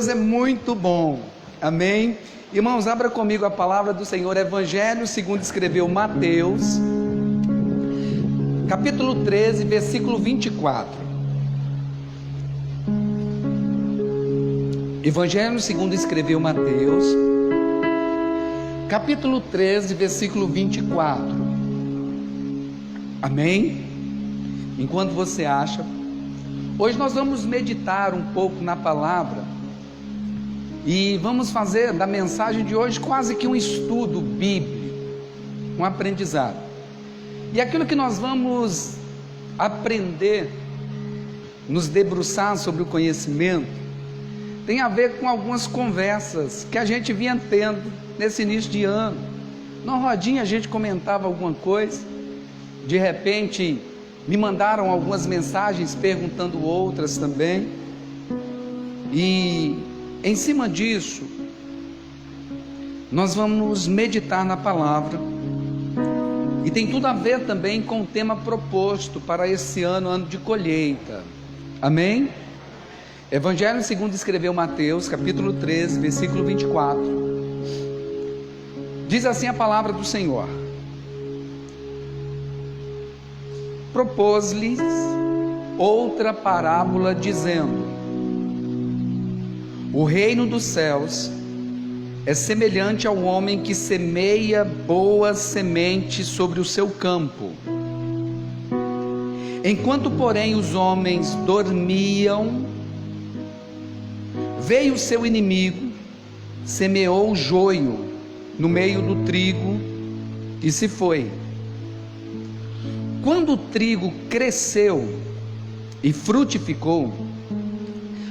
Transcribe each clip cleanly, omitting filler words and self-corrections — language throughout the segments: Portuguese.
Deus é muito bom, amém? Irmãos, abra comigo a palavra do Senhor, Evangelho segundo escreveu Mateus, capítulo 13, versículo 24. Evangelho segundo escreveu Mateus, capítulo 13, versículo 24. Amém? Enquanto você acha, hoje nós vamos meditar um pouco na palavra e vamos fazer da mensagem de hoje quase que um estudo bíblico, um aprendizado. E aquilo que nós vamos aprender, nos debruçar sobre o conhecimento, tem a ver com algumas conversas que a gente vinha tendo nesse início de ano. Na rodinha a gente comentava alguma coisa, de repente me mandaram algumas mensagens perguntando outras também, e em cima disso nós vamos meditar na palavra, e tem tudo a ver também com o tema proposto para esse ano, ano de colheita, amém? Evangelho segundo escreveu Mateus, capítulo 13, versículo 24, diz assim a palavra do Senhor: propôs-lhes outra parábola, dizendo: o reino dos céus é semelhante ao homem que semeia boa semente sobre o seu campo. Enquanto, porém, os homens dormiam, veio o seu inimigo, semeou o joio no meio do trigo e se foi. Quando o trigo cresceu e frutificou,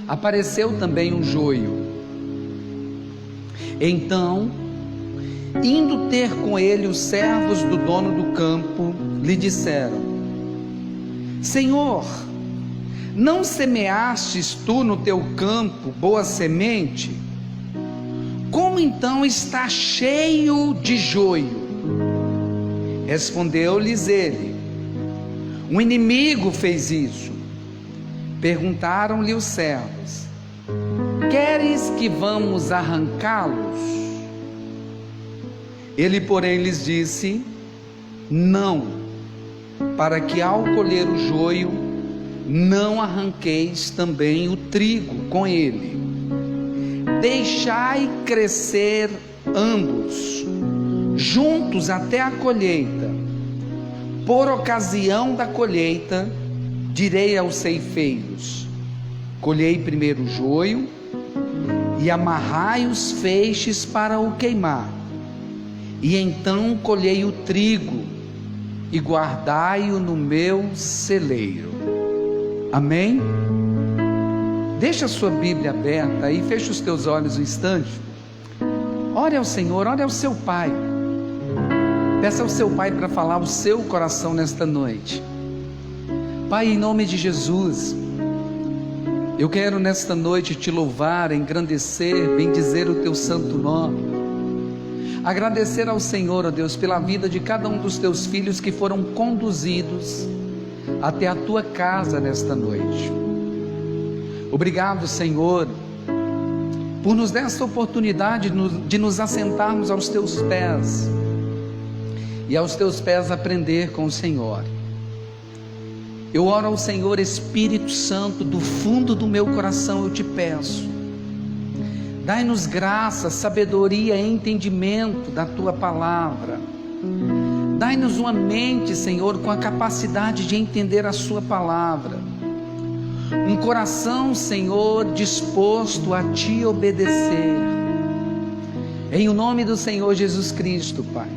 apareceu também um joio. Então, indo ter com ele os servos do dono do campo, lhe disseram: Senhor, não semeastes tu no teu campo boa semente? Como então está cheio de joio? Respondeu-lhes ele: um inimigo fez isso. Perguntaram-lhe os servos: queres que vamos arrancá-los? Ele, porém, lhes disse: não, para que ao colher o joio, não arranqueis também o trigo com ele. Deixai crescer ambos, juntos até a colheita. Por ocasião da colheita, direi aos ceifeiros: colhei primeiro o joio e amarrai os feixes para o queimar, e então colhei o trigo e guardai-o no meu celeiro. Amém? Deixa a sua Bíblia aberta e fecha os teus olhos um instante. Ore ao Senhor, ore ao seu Pai. Peça ao seu Pai para falar o seu coração nesta noite. Pai, em nome de Jesus, eu quero nesta noite te louvar, engrandecer, bendizer o teu santo nome. Agradecer ao Senhor, ó Deus, pela vida de cada um dos teus filhos que foram conduzidos até a tua casa nesta noite. Obrigado, Senhor, por nos dar esta oportunidade de nos assentarmos aos teus pés e aos teus pés aprender com o Senhor. Eu oro ao Senhor, Espírito Santo, do fundo do meu coração eu te peço, dai-nos graça, sabedoria e entendimento da tua palavra. Dai-nos uma mente, Senhor, com a capacidade de entender a sua palavra, um coração, Senhor, disposto a te obedecer, em o nome do Senhor Jesus Cristo, Pai.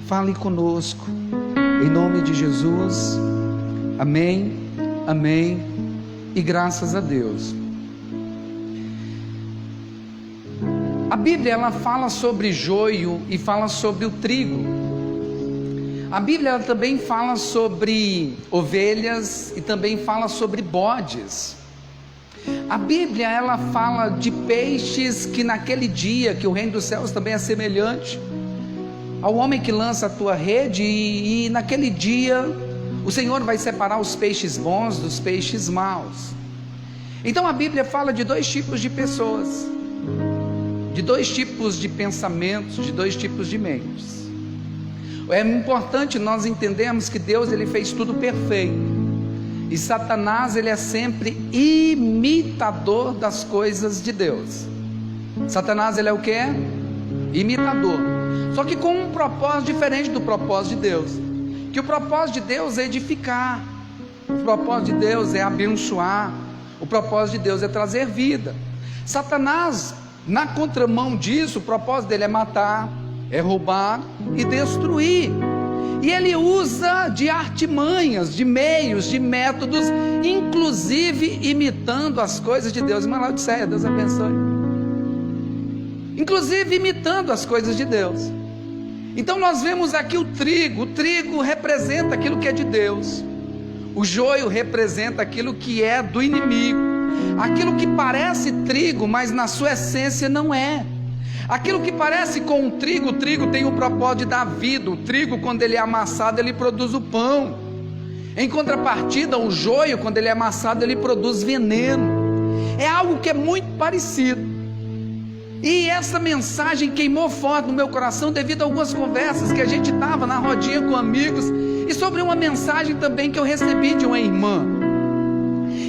Fale conosco, em nome de Jesus, amém, amém, e graças a Deus. A Bíblia, ela fala sobre joio e fala sobre o trigo. A Bíblia, ela também fala sobre ovelhas e também fala sobre bodes. A Bíblia, ela fala de peixes que naquele dia, que o reino dos céus também é semelhante ao homem que lança a tua rede, e naquele dia o Senhor vai separar os peixes bons dos peixes maus. Então a Bíblia fala de dois tipos de pessoas, de dois tipos de pensamentos, de dois tipos de mentes. É importante nós entendermos que Deus, ele fez tudo perfeito, e Satanás, ele é sempre imitador das coisas de Deus. Satanás, ele é o que? Imitador, só que com um propósito diferente do propósito de Deus. Que o propósito de Deus é edificar, o propósito de Deus é abençoar, o propósito de Deus é trazer vida. Satanás, na contramão disso, o propósito dele é matar, é roubar e destruir. E ele usa de artimanhas, de meios, de métodos, inclusive imitando as coisas de Deus. Uma Laodiceia, Deus abençoe. Inclusive imitando as coisas de Deus. Então nós vemos aqui o trigo representa aquilo que é de Deus, o joio representa aquilo que é do inimigo, aquilo que parece trigo, mas na sua essência não é. Aquilo que parece com o trigo tem o propósito de dar vida. O trigo, quando ele é amassado, ele produz o pão. Em contrapartida, o joio, quando ele é amassado, ele produz veneno. É algo que é muito parecido. E essa mensagem queimou forte no meu coração devido a algumas conversas que a gente estava na rodinha com amigos, e sobre uma mensagem também que eu recebi de uma irmã.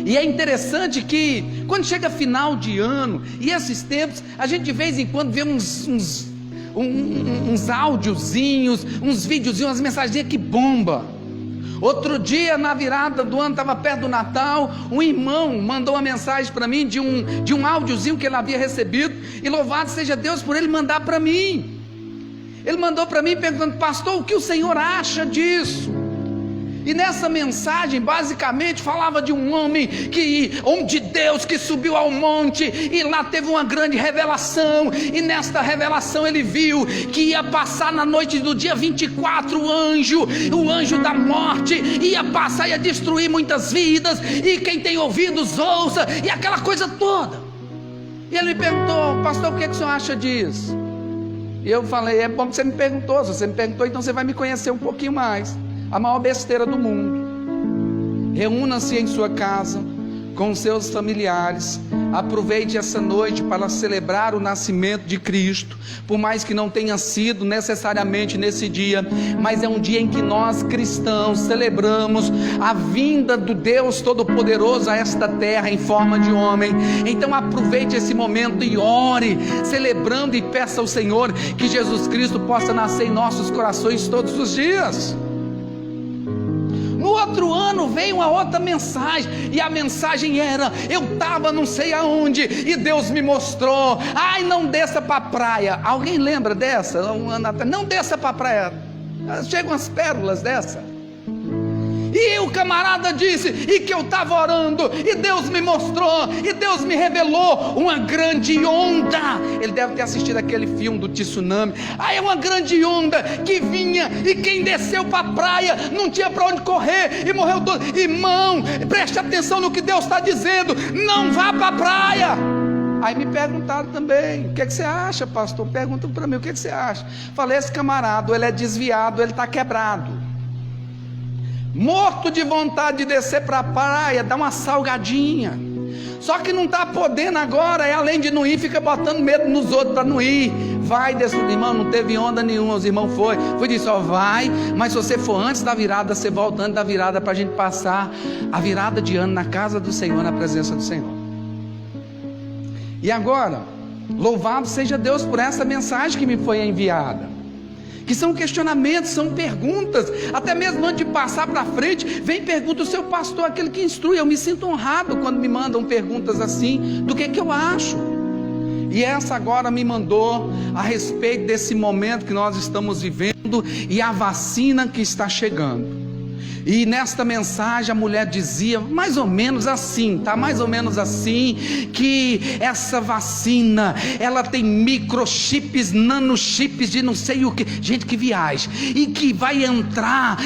E é interessante que quando chega final de ano e esses tempos, a gente de vez em quando vê uns áudiozinhos, uns videozinhos, umas mensagens que bomba. Outro dia, na virada do ano, estava perto do Natal, um irmão mandou uma mensagem para mim de um áudiozinho que ele havia recebido, e louvado seja Deus por ele mandar para mim. Ele mandou para mim perguntando: pastor, o que o senhor acha disso? E nessa mensagem basicamente falava de um homem de Deus, que subiu ao monte, e lá teve uma grande revelação, e nesta revelação ele viu que ia passar na noite do dia 24 o anjo da morte, ia passar, ia destruir muitas vidas, e quem tem ouvidos ouça, e aquela coisa toda. E ele me perguntou: pastor, o que o senhor acha disso? E eu falei: é bom que você me perguntou, se você me perguntou, então você vai me conhecer um pouquinho mais. A maior besteira do mundo. Reúna-se em sua casa com seus familiares, aproveite essa noite para celebrar o nascimento de Cristo, por mais que não tenha sido necessariamente nesse dia, mas é um dia em que nós cristãos celebramos a vinda do Deus Todo-Poderoso a esta terra em forma de homem. Então aproveite esse momento e ore, celebrando, e peça ao Senhor que Jesus Cristo possa nascer em nossos corações todos os dias. No outro ano veio uma outra mensagem, e a mensagem era: eu estava não sei aonde, e Deus me mostrou, ai, não desça para a praia. Alguém lembra dessa? Um ano atrás, não desça para a praia. Chegam umas pérolas dessa. E o camarada disse, e que eu estava orando, e Deus me mostrou, e Deus me revelou uma grande onda. Ele deve ter assistido aquele filme do tsunami. Aí é uma grande onda que vinha, e quem desceu para a praia não tinha para onde correr, e morreu todo. Irmão, preste atenção no que Deus está dizendo: não vá para a praia. Aí me perguntaram também: o que você acha, pastor? Perguntam para mim: o que você acha? Falei: esse camarada, ele é desviado, ele está quebrado, morto de vontade de descer para a praia, dar uma salgadinha, só que não está podendo agora, e além de não ir, fica botando medo nos outros para não ir. Vai desse irmão, não teve onda nenhuma, os irmãos foi disse: ó, vai, mas se você for antes da virada, você volta antes da virada, para a gente passar a virada de ano na casa do Senhor, na presença do Senhor. E agora, louvado seja Deus por essa mensagem que me foi enviada, que são questionamentos, são perguntas. Até mesmo antes de passar para frente, vem pergunta: o seu pastor, aquele que instrui. Eu me sinto honrado quando me mandam perguntas assim, do que eu acho. E essa agora me mandou a respeito desse momento que nós estamos vivendo e a vacina que está chegando. E nesta mensagem a mulher dizia mais ou menos assim, tá? Mais ou menos assim, que essa vacina, ela tem microchips, nanochips de não sei o que. Gente, que viagem! E que vai entrar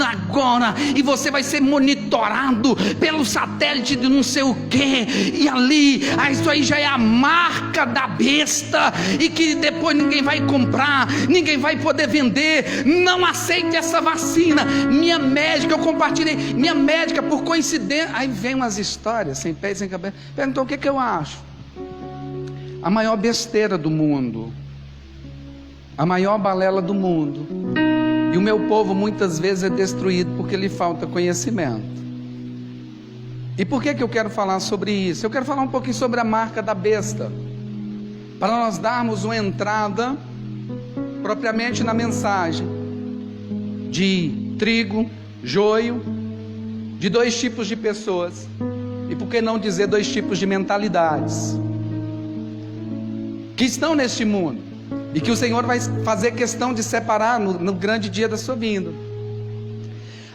agora, e você vai ser monitorado pelo satélite de não sei o que. E ali, isso aí já é a marca da besta, e que depois depois ninguém vai comprar, ninguém vai poder vender. Não aceite essa vacina. Minha médica, eu compartilhei, minha médica, por coincidência, aí vem umas histórias sem pé e sem cabeça. Perguntou o que eu acho. A maior besteira do mundo, a maior balela do mundo. E o meu povo muitas vezes é destruído porque lhe falta conhecimento. E por que eu quero falar sobre isso? Eu quero falar um pouquinho sobre a marca da besta, para nós darmos uma entrada propriamente na mensagem de trigo, joio, de dois tipos de pessoas, e por que não dizer dois tipos de mentalidades que estão neste mundo, e que o Senhor vai fazer questão de separar no grande dia da sua vinda.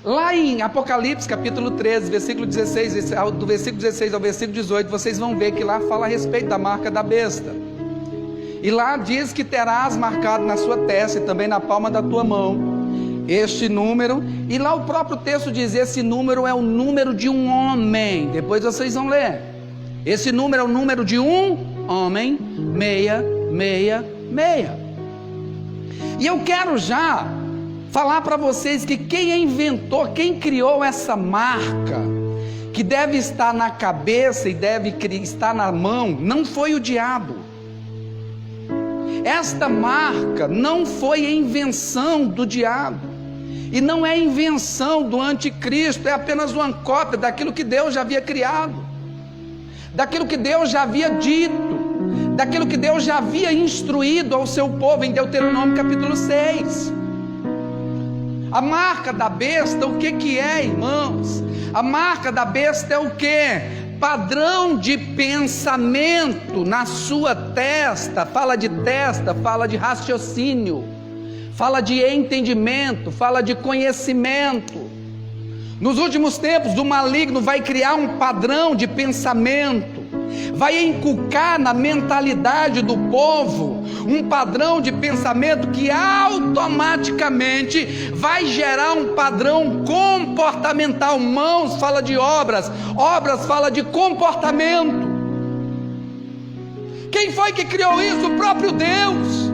Lá em Apocalipse capítulo 13, versículo 16, do versículo 16 ao versículo 18, vocês vão ver que lá fala a respeito da marca da besta. E lá diz que terás marcado na sua testa e também na palma da tua mão este número. E lá o próprio texto diz: esse número é o número de um homem. Depois vocês vão ler. Esse número é o número de um homem, 666. E eu quero já falar para vocês que quem inventou, quem criou essa marca, que deve estar na cabeça e deve estar na mão, não foi o diabo. Esta marca não foi a invenção do diabo, e não é invenção do anticristo, é apenas uma cópia daquilo que Deus já havia criado, daquilo que Deus já havia dito, daquilo que Deus já havia instruído ao seu povo em Deuteronômio capítulo 6. A marca da besta, o que é, irmãos? A marca da besta é o que? Padrão de pensamento na sua testa. Fala de testa, fala de raciocínio, fala de entendimento, fala de conhecimento. Nos últimos tempos, o maligno vai criar um padrão de pensamento, vai inculcar na mentalidade do povo um padrão de pensamento que automaticamente vai gerar um padrão comportamental. Mãos fala de obras, obras fala de comportamento. Quem foi que criou isso? O próprio Deus.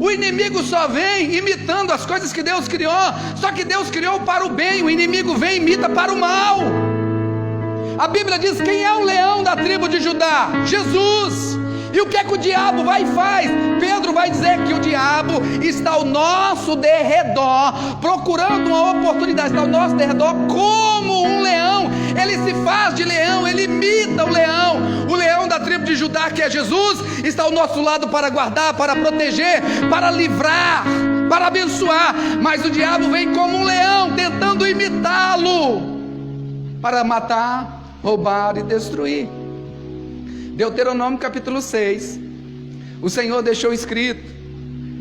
O inimigo só vem imitando as coisas que Deus criou, só que Deus criou para o bem, o inimigo vem e imita para o mal. A Bíblia diz: quem é o leão da tribo de Judá? Jesus. E o que é que o diabo vai e faz? Pedro vai dizer que o diabo está ao nosso derredor, procurando uma oportunidade, está ao nosso derredor como um leão. Ele se faz de leão, ele imita o leão da tribo de Judá, que é Jesus, está ao nosso lado para guardar, para proteger, para livrar, para abençoar. Mas o diabo vem como um leão, tentando imitá-lo, para matar, roubar e destruir. Deuteronômio capítulo 6, o Senhor deixou escrito,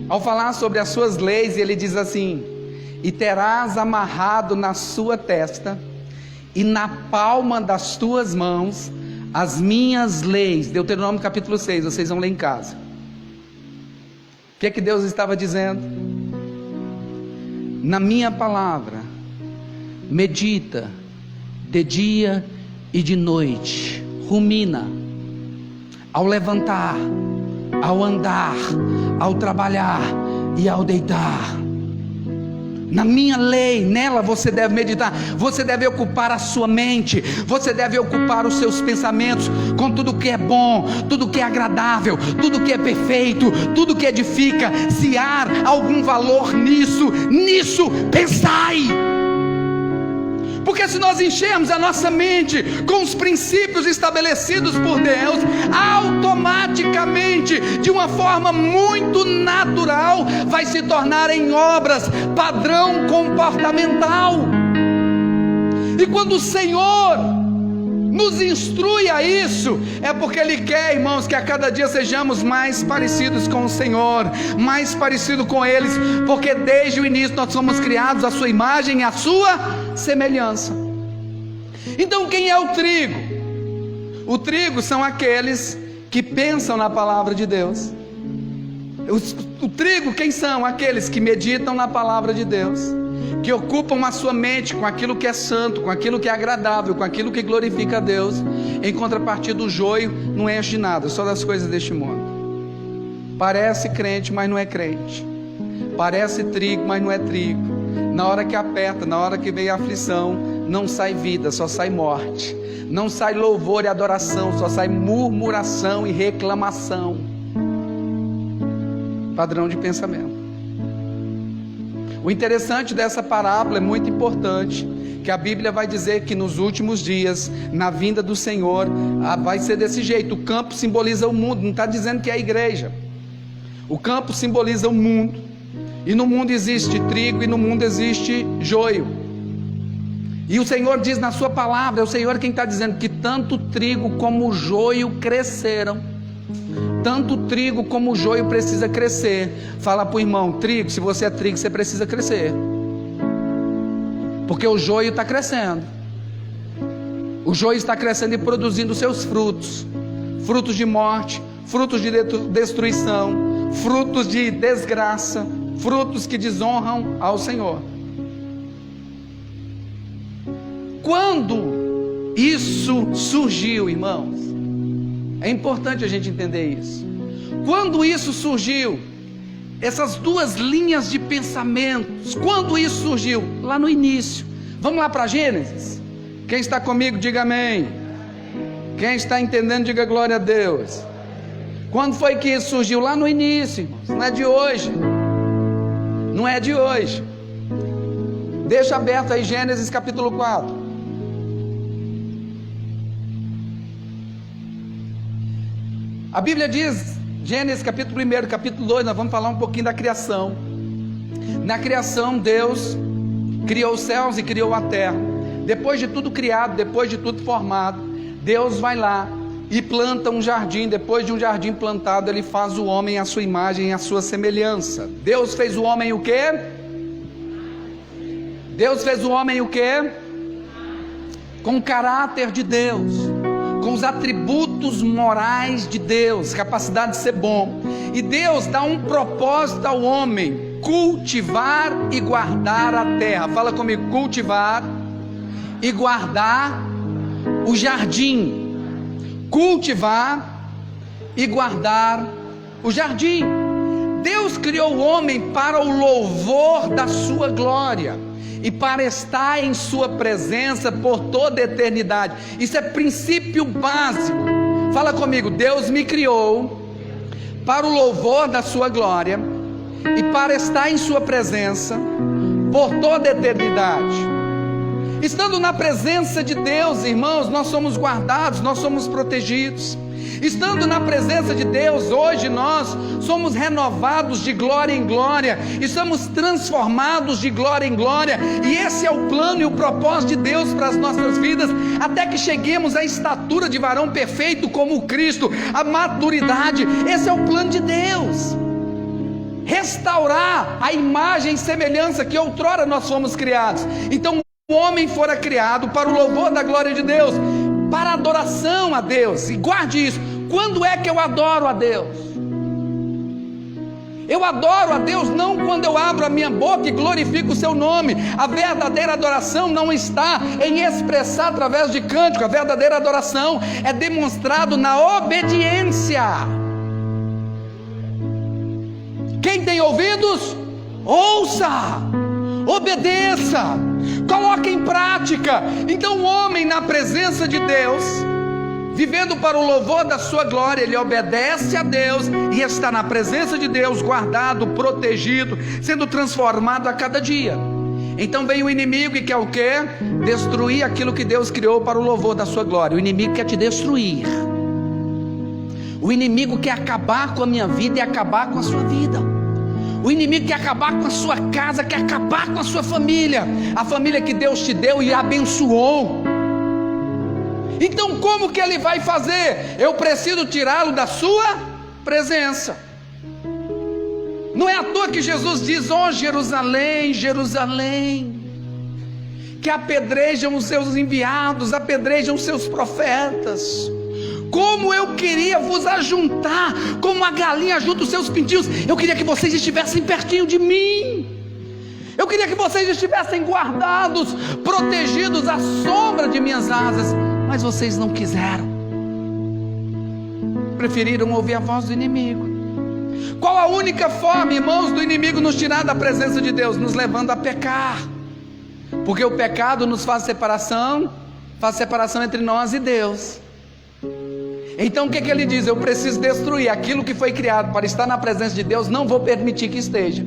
ao falar sobre as suas leis, ele diz assim: e terás amarrado na sua testa e na palma das tuas mãos as minhas leis. Deuteronômio capítulo 6, vocês vão ler em casa. O que é que Deus estava dizendo? Na minha palavra medita de dia e de noite, rumina, ao levantar, ao andar, ao trabalhar e ao deitar. Na minha lei, nela você deve meditar, você deve ocupar a sua mente, você deve ocupar os seus pensamentos com tudo que é bom, tudo que é agradável, tudo que é perfeito, tudo que edifica. Se há algum valor nisso pensai. Porque se nós enchermos a nossa mente com os princípios estabelecidos por Deus, automaticamente, de uma forma muito natural, vai se tornar em obras padrão comportamental. E quando o Senhor nos instrui a isso, é porque Ele quer, irmãos, que a cada dia sejamos mais parecidos com o Senhor, mais parecidos com eles, porque desde o início nós somos criados à sua imagem e à sua semelhança. Então quem é o trigo? O trigo são aqueles que pensam na palavra de Deus. O trigo, quem são? Aqueles que meditam na palavra de Deus, que ocupam a sua mente com aquilo que é santo, com aquilo que é agradável, com aquilo que glorifica a Deus. Em contrapartida, o joio não enche de nada, só das coisas deste mundo. Parece crente, mas não é crente. Parece trigo, mas não é trigo. Na hora que aperta, na hora que vem a aflição, não sai vida, só sai morte. Não sai louvor e adoração, só sai murmuração e reclamação. Padrão de pensamento. O interessante dessa parábola é muito importante, que a Bíblia vai dizer que nos últimos dias, na vinda do Senhor, vai ser desse jeito. O campo simboliza o mundo, não está dizendo que é a igreja. O campo simboliza o mundo, e no mundo existe trigo e no mundo existe joio. E o Senhor diz na sua palavra, é o Senhor quem está dizendo que tanto trigo como o joio cresceram. Tanto o trigo como o joio precisa crescer. Fala para o irmão, trigo, se você é trigo, você precisa crescer. Porque o joio está crescendo. O joio está crescendo e produzindo seus frutos. Frutos de morte, frutos de destruição, frutos de desgraça, frutos que desonram ao Senhor. Quando isso surgiu, irmãos, é importante a gente entender isso. Quando isso surgiu, essas duas linhas de pensamentos, quando isso surgiu? Lá no início. Vamos lá para Gênesis? Quem está comigo, diga amém. Quem está entendendo, diga glória a Deus. Quando foi que isso surgiu? Lá no início, irmãos. Não é de hoje. Não é de hoje. Deixa aberto aí Gênesis capítulo 4. A Bíblia diz, Gênesis capítulo 1, capítulo 2, nós vamos falar um pouquinho da criação. Na criação, Deus criou os céus e criou a terra. Depois de tudo criado, depois de tudo formado, Deus vai lá e planta um jardim. Depois de um jardim plantado, Ele faz o homem à sua imagem e à sua semelhança. Deus fez o homem o quê? Deus fez o homem o quê? Com o caráter de Deus, com os atributos morais de Deus, capacidade de ser bom. E Deus dá um propósito ao homem: cultivar e guardar a terra. Fala comigo, cultivar e guardar o jardim. Cultivar e guardar o jardim. Deus criou o homem para o louvor da sua glória e para estar em sua presença por toda a eternidade. Isso é princípio básico. Fala comigo, Deus me criou para o louvor da sua glória e para estar em sua presença por toda a eternidade. Estando na presença de Deus, irmãos, nós somos guardados, nós somos protegidos. Estando na presença de Deus, hoje nós somos renovados de glória em glória, e somos transformados de glória em glória, e esse é o plano e o propósito de Deus para as nossas vidas, até que cheguemos à estatura de varão perfeito como Cristo, a maturidade. Esse é o plano de Deus, restaurar a imagem e semelhança que outrora nós fomos criados. Então o homem fora criado para o louvor da glória de Deus, para a adoração a Deus. E guarde isso: quando é que eu adoro a Deus? Eu adoro a Deus não quando eu abro a minha boca e glorifico o seu nome. A verdadeira adoração não está em expressar através de cântico. A verdadeira adoração é demonstrado na obediência. Quem tem ouvidos, ouça, obedeça, coloque em prática. Então o homem na presença de Deus, vivendo para o louvor da sua glória, ele obedece a Deus e está na presença de Deus, guardado, protegido, sendo transformado a cada dia. Então vem o inimigo e quer o quê? Destruir aquilo que Deus criou para o louvor da sua glória. O inimigo quer te destruir. O inimigo quer acabar com a minha vida e acabar com a sua vida. O inimigo quer acabar com a sua casa, quer acabar com a sua família, a família que Deus te deu e abençoou. Então como que ele vai fazer? Eu preciso tirá-lo da sua presença. Não é à toa que Jesus diz: ó Jerusalém, Jerusalém, que apedrejam os seus enviados, apedrejam os seus profetas. Como eu queria vos ajuntar, como a galinha ajunta os seus pintinhos. Eu queria que vocês estivessem pertinho de mim. Eu queria que vocês estivessem guardados, protegidos à sombra de minhas asas. Mas vocês não quiseram. Preferiram ouvir a voz do inimigo. Qual a única forma, irmãos, do inimigo nos tirar da presença de Deus? Nos levando a pecar, porque o pecado nos faz separação entre nós e Deus. Então o que ele diz? Eu preciso destruir aquilo que foi criado para estar na presença de Deus, não vou permitir que esteja.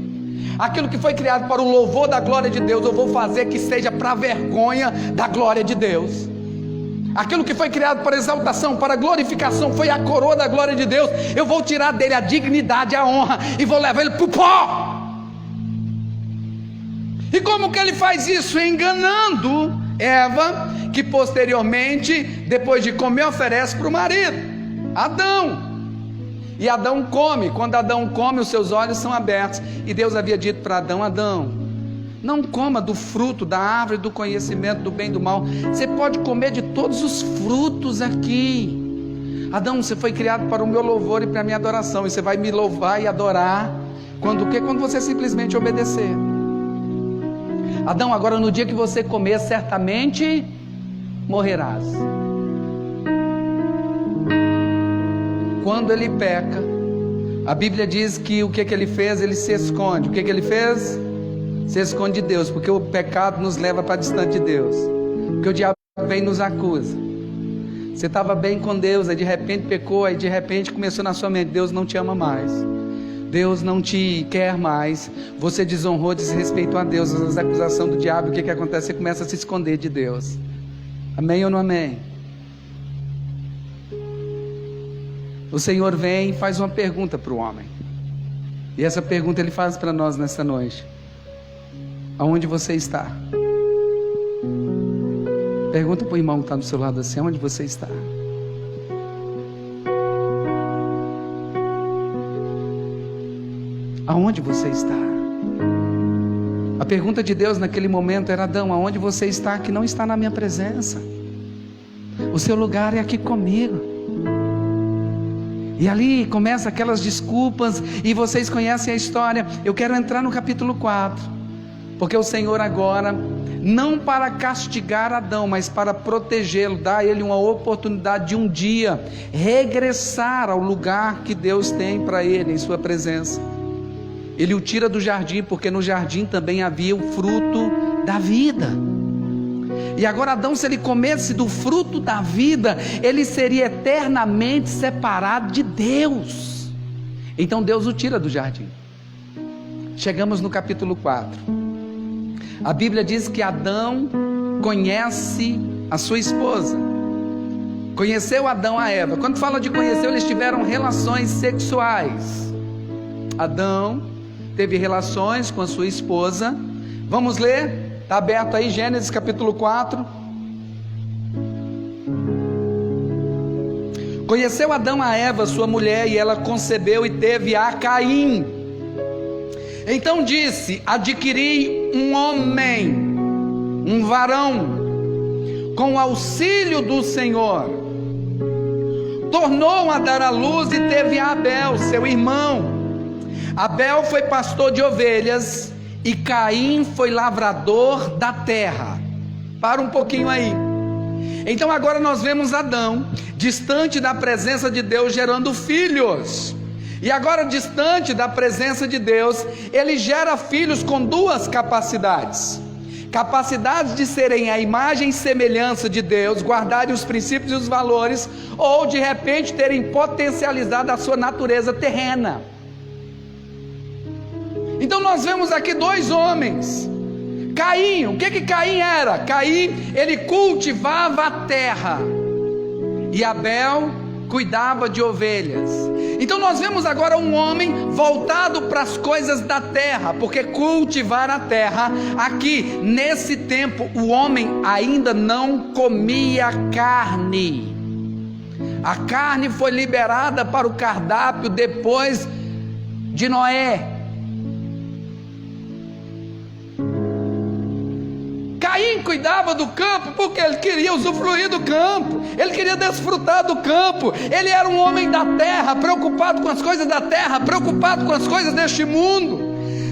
Aquilo que foi criado para o louvor da glória de Deus, eu vou fazer que seja para a vergonha da glória de Deus. Aquilo que foi criado para exaltação, para glorificação, foi a coroa da glória de Deus, eu vou tirar dele a dignidade, a honra, e vou levar ele para o pó. E como que ele faz isso? Enganando Eva, que posteriormente, depois de comer, oferece para o marido, Adão. E Adão come. Quando Adão come, os seus olhos são abertos. E Deus havia dito para Adão: Adão, não coma do fruto da árvore do conhecimento do bem e do mal. Você pode comer de todos os frutos aqui. Adão, você foi criado para o meu louvor e para a minha adoração. E você vai me louvar e adorar quando o quê? Quando você simplesmente obedecer. Adão, agora no dia que você comer, certamente morrerás. Quando ele peca, a Bíblia diz que o que ele fez? Ele se esconde. O que ele fez? Se esconde de Deus, porque o pecado nos leva para distante de Deus, porque o diabo vem e nos acusa. Você estava bem com Deus, aí de repente pecou, aí de repente começou na sua mente: Deus não te ama mais, Deus não te quer mais, você desonrou, desrespeitou a Deus. As acusações do diabo, o que acontece? Você começa a se esconder de Deus. Amém ou não amém? O Senhor vem e faz uma pergunta para o homem, e essa pergunta ele faz para nós nessa noite: aonde você está? Pergunta para o irmão que está do seu lado assim: aonde você está? Aonde você está? A pergunta de Deus naquele momento era: Adão, aonde você está que não está na minha presença? O seu lugar é aqui comigo. E ali começa aquelas desculpas, e vocês conhecem a história. Eu quero entrar no capítulo 4, porque o Senhor agora, não para castigar Adão, mas para protegê-lo, dar a ele uma oportunidade de um dia regressar ao lugar que Deus tem para ele, em sua presença. Ele o tira do jardim, porque no jardim também havia o fruto da vida. E agora Adão, se ele comesse do fruto da vida, ele seria eternamente separado de Deus. Então Deus o tira do jardim. Chegamos no capítulo 4. A Bíblia diz que Adão conhece a sua esposa. Conheceu Adão a Eva. Quando fala de conhecer, eles tiveram relações sexuais. Adão teve relações com a sua esposa. Vamos ler? Está aberto aí, Gênesis capítulo 4. Conheceu Adão a Eva, sua mulher, e ela concebeu e teve a Caim. Então disse: adquiri um homem, um varão, com o auxílio do Senhor. Tornou a dar à luz e teve a Abel, seu irmão. Abel foi pastor de ovelhas, e Caim foi lavrador da terra. Para um pouquinho aí. Então agora nós vemos Adão distante da presença de Deus, gerando filhos. E agora, distante da presença de Deus, ele gera filhos com duas capacidades: capacidades de serem a imagem e semelhança de Deus, guardarem os princípios e os valores, ou de repente terem potencializado a sua natureza terrena. Então nós vemos aqui dois homens. Caim, o que Caim era? Caim, ele cultivava a terra, e Abel cuidava de ovelhas. Então nós vemos agora um homem voltado para as coisas da terra, porque cultivar a terra, aqui nesse tempo o homem ainda não comia carne. A carne foi liberada para o cardápio depois de Noé. Caim cuidava do campo porque ele queria usufruir do campo, ele queria desfrutar do campo. Ele era um homem da terra, preocupado com as coisas da terra, preocupado com as coisas deste mundo,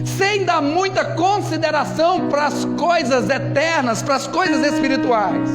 sem dar muita consideração para as coisas eternas, para as coisas espirituais.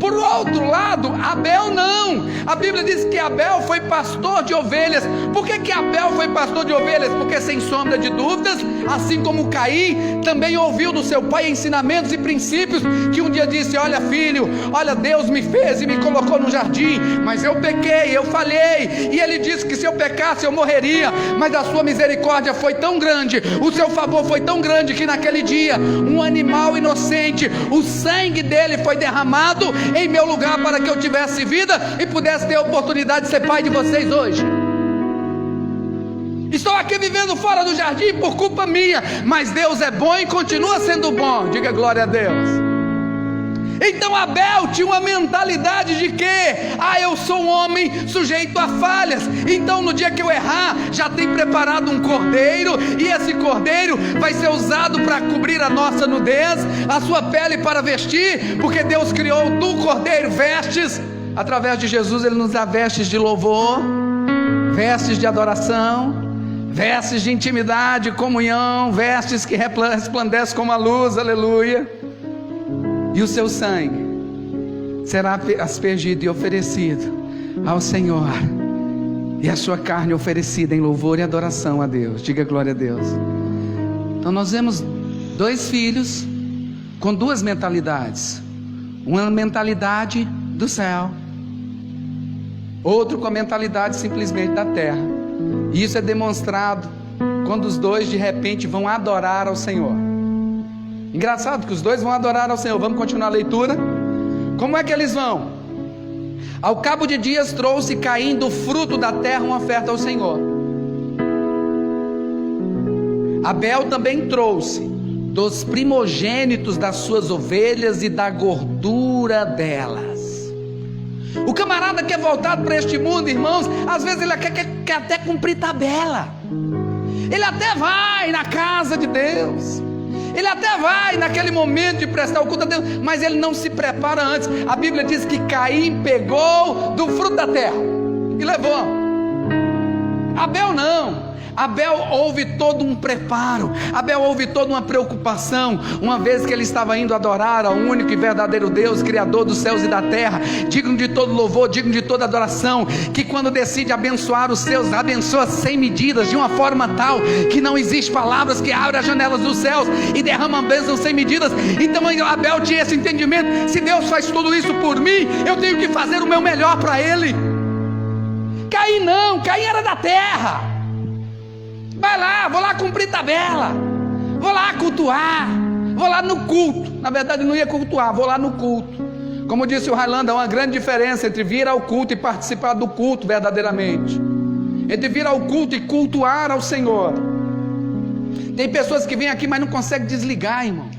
Por outro lado, Abel não. A Bíblia diz que Abel foi pastor de ovelhas. Por que Abel foi pastor de ovelhas? Porque, sem sombra de dúvidas, assim como Caim, também ouviu do seu pai ensinamentos e princípios, que um dia disse: olha filho, olha, Deus me fez e me colocou no jardim, mas eu pequei, eu falhei, e ele disse que se eu pecasse eu morreria, mas a sua misericórdia foi tão grande, o seu favor foi tão grande, que naquele dia, um animal inocente, o sangue dele foi derramado em meu lugar, para que eu tivesse vida e pudesse ter a oportunidade de ser pai de vocês hoje. Estou aqui vivendo fora do jardim por culpa minha, mas Deus é bom e continua sendo bom. Diga glória a Deus. Então Abel tinha uma mentalidade de que: eu sou um homem sujeito a falhas, então no dia que eu errar, já tem preparado um cordeiro, e esse cordeiro vai ser usado para cobrir a nossa nudez, a sua pele para vestir, porque Deus criou do cordeiro vestes. Através de Jesus Ele nos dá vestes de louvor, vestes de adoração, vestes de intimidade, comunhão, vestes que resplandecem como a luz, aleluia. E o seu sangue será aspergido e oferecido ao Senhor, e a sua carne oferecida em louvor e adoração a Deus. Diga glória a Deus. Então nós vemos dois filhos com duas mentalidades: uma mentalidade do céu, outro com a mentalidade simplesmente da terra. E isso é demonstrado quando os dois de repente vão adorar ao Senhor. Engraçado que os dois vão adorar ao Senhor. Vamos continuar a leitura? Como é que eles vão? Ao cabo de dias trouxe Caim do fruto da terra uma oferta ao Senhor. Abel também trouxe dos primogênitos das suas ovelhas e da gordura delas. O camarada que é voltado para este mundo, irmãos, às vezes ele quer até cumprir tabela. Ele até vai na casa de Deus, ele até vai naquele momento de prestar o culto a Deus, mas ele não se prepara antes. A Bíblia diz que Caim pegou do fruto da terra e levou. Abel não. Abel houve todo um preparo, Abel houve toda uma preocupação, uma vez que ele estava indo adorar ao único e verdadeiro Deus, Criador dos céus e da terra, digno de todo louvor, digno de toda adoração, que quando decide abençoar os seus, abençoa sem medidas, de uma forma tal, que não existe palavras, que abre as janelas dos céus e derrama bênçãos sem medidas. Então Abel tinha esse entendimento: se Deus faz tudo isso por mim, eu tenho que fazer o meu melhor para Ele. Caim não, Caim era da terra. Vai lá, vou lá cumprir tabela, vou lá cultuar, vou lá no culto. Na verdade não ia cultuar, vou lá no culto. Como disse o Highlander, há uma grande diferença entre vir ao culto e participar do culto verdadeiramente, entre vir ao culto e cultuar ao Senhor. Tem pessoas que vêm aqui, mas não conseguem desligar, irmão.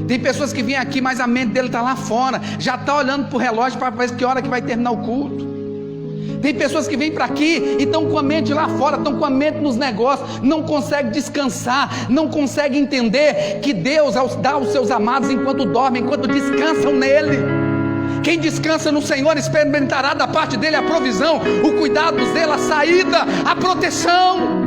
Tem pessoas que vêm aqui, mas a mente dele está lá fora, já está olhando para o relógio para ver que hora que vai terminar o culto. Tem pessoas que vêm para aqui e estão com a mente lá fora, estão com a mente nos negócios, não conseguem descansar, não conseguem entender que Deus dá aos seus amados enquanto dormem, enquanto descansam nele. Quem descansa no Senhor experimentará da parte dele a provisão, o cuidado dele, a saída, a proteção.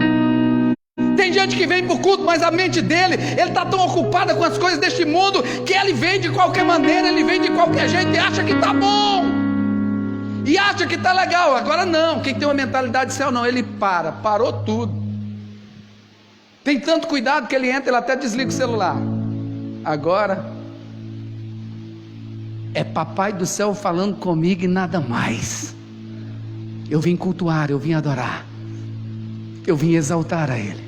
Tem gente que vem para o culto, mas a mente dele, ele está tão ocupada com as coisas deste mundo, que ele vem de qualquer maneira, ele vem de qualquer jeito e acha que está bom. E acha que está legal. Agora não, quem tem uma mentalidade de céu não, ele parou tudo. Tem tanto cuidado que ele entra, ele até desliga o celular. Agora é papai do céu falando comigo e nada mais. Eu vim cultuar, eu vim adorar, eu vim exaltar a Ele.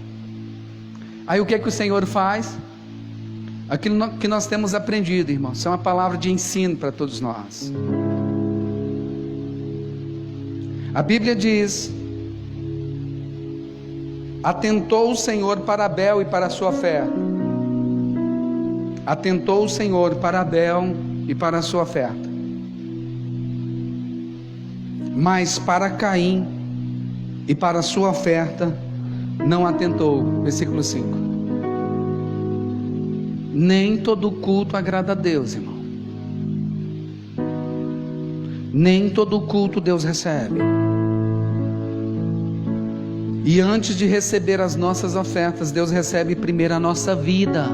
Aí o que é que o Senhor faz? Aquilo que nós temos aprendido, irmãos, isso é uma palavra de ensino para todos nós. A Bíblia diz: atentou o Senhor para Abel e para a sua oferta. Atentou o Senhor para Abel e para a sua oferta, mas para Caim e para a sua oferta não atentou. Versículo 5. Nem todo culto agrada a Deus, irmão. Nem todo culto Deus recebe. E antes de receber as nossas ofertas, Deus recebe primeiro a nossa vida.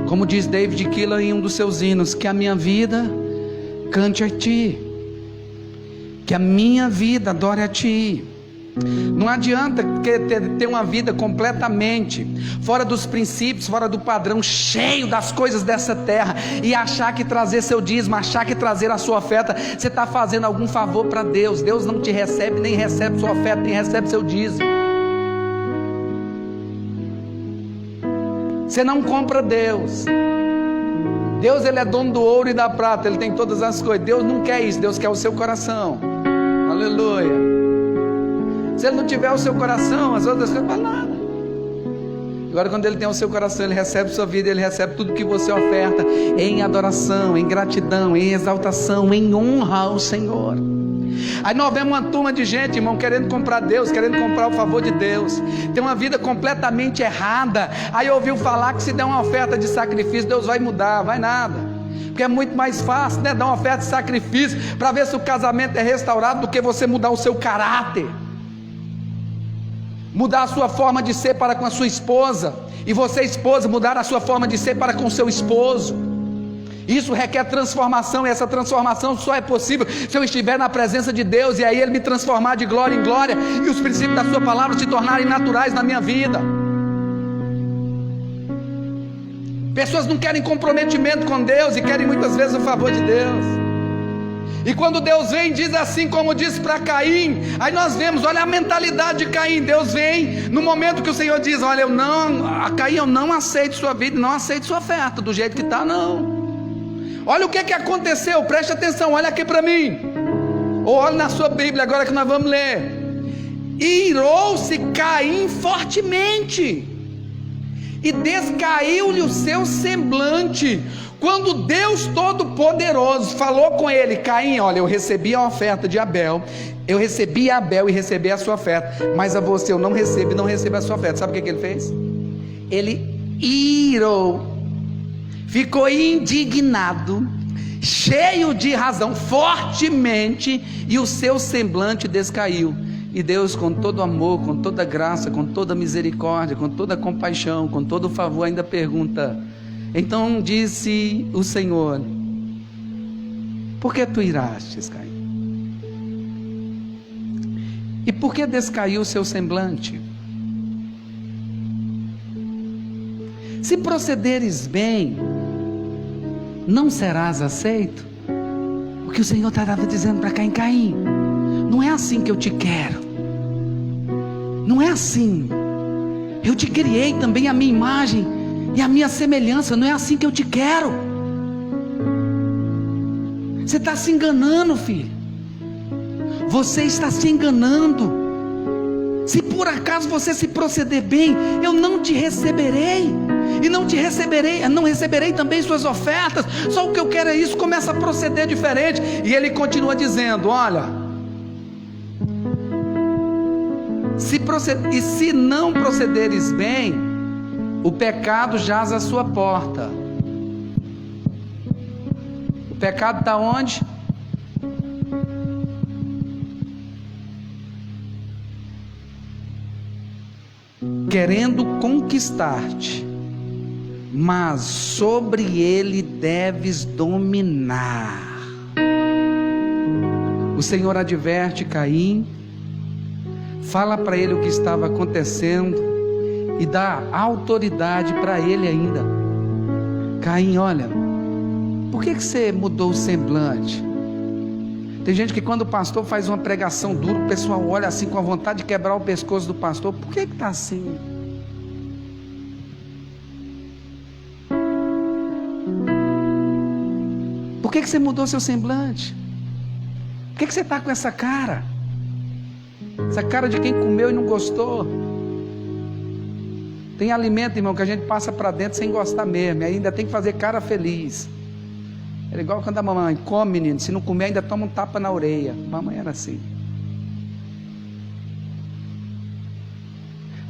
Como diz David Keelan em um dos seus hinos, que a minha vida cante a Ti, que a minha vida adore a Ti. Não adianta ter uma vida completamente fora dos princípios, fora do padrão, cheio das coisas dessa terra, e achar que trazer seu dízimo, achar que trazer a sua oferta, você está fazendo algum favor para Deus. Deus não te recebe, nem recebe sua oferta, nem recebe seu dízimo. Você não compra Deus. Deus, Ele é dono do ouro e da prata, Ele tem todas as coisas. Deus não quer isso, Deus quer o seu coração. Aleluia. Se Ele não tiver o seu coração, as outras coisas não valem nada. Agora, quando Ele tem o seu coração, Ele recebe sua vida, Ele recebe tudo que você oferta em adoração, em gratidão, em exaltação, em honra ao Senhor. Aí nós vemos uma turma de gente, irmão, querendo comprar Deus, querendo comprar o favor de Deus, tem uma vida completamente errada. Aí ouviu falar que se der uma oferta de sacrifício, Deus vai mudar. Vai nada, porque é muito mais fácil, né, dar uma oferta de sacrifício para ver se o casamento é restaurado, do que você mudar o seu caráter, mudar a sua forma de ser para com a sua esposa, e você, esposa, mudar a sua forma de ser para com o seu esposo. Isso requer transformação, e essa transformação só é possível se eu estiver na presença de Deus, e aí Ele me transformar de glória em glória, e os princípios da sua palavra se tornarem naturais na minha vida. Pessoas não querem comprometimento com Deus, e querem muitas vezes o favor de Deus. E quando Deus vem, diz assim como disse para Caim. Aí nós vemos, olha a mentalidade de Caim. Deus vem no momento que o Senhor diz: olha, Caim, eu não aceito sua vida, não aceito sua oferta do jeito que está, não. Olha o que aconteceu, preste atenção, olha aqui para mim, ou olha na sua Bíblia agora que nós vamos ler. Irou-se Caim fortemente, e descaiu-lhe o seu semblante, quando Deus Todo-Poderoso falou com ele: Caim, olha, eu recebi a oferta de Abel, eu recebi a Abel e recebi a sua oferta, mas a você eu não recebo a sua oferta. Sabe o que ele fez? Ele irou, ficou indignado, cheio de razão, fortemente, e o seu semblante descaiu. E Deus, com todo amor, com toda graça, com toda misericórdia, com toda compaixão, com todo favor, ainda pergunta: então disse o Senhor: por que tu irastes, Caim? E por que descaiu o seu semblante? Se procederes bem, não serás aceito. O que o Senhor estava dizendo para Caim: Caim, não é assim que eu te quero, não é assim. Eu te criei também a minha imagem e a minha semelhança, não é assim que eu te quero. Você está se enganando, filho, você está se enganando. Se por acaso você se proceder bem, eu não te receberei, e não receberei também suas ofertas. Só o que eu quero é isso. Começa a proceder diferente. E ele continua dizendo: olha, se não procederes bem, o pecado jaz à sua porta. O pecado está onde? Querendo conquistar-te, mas sobre ele deves dominar. O Senhor adverte Caim, fala para ele o que estava acontecendo e dá autoridade para ele ainda. Caim, olha, por que você mudou o semblante? Tem gente que quando o pastor faz uma pregação dura, o pessoal olha assim com a vontade de quebrar o pescoço do pastor. Por que está assim? Por que você mudou seu semblante? Por que você está com essa cara? Essa cara de quem comeu e não gostou. Tem alimento, irmão, que a gente passa para dentro sem gostar mesmo, e ainda tem que fazer cara feliz. Era igual quando a mamãe come, menino, se não comer ainda toma um tapa na orelha. Mamãe era assim.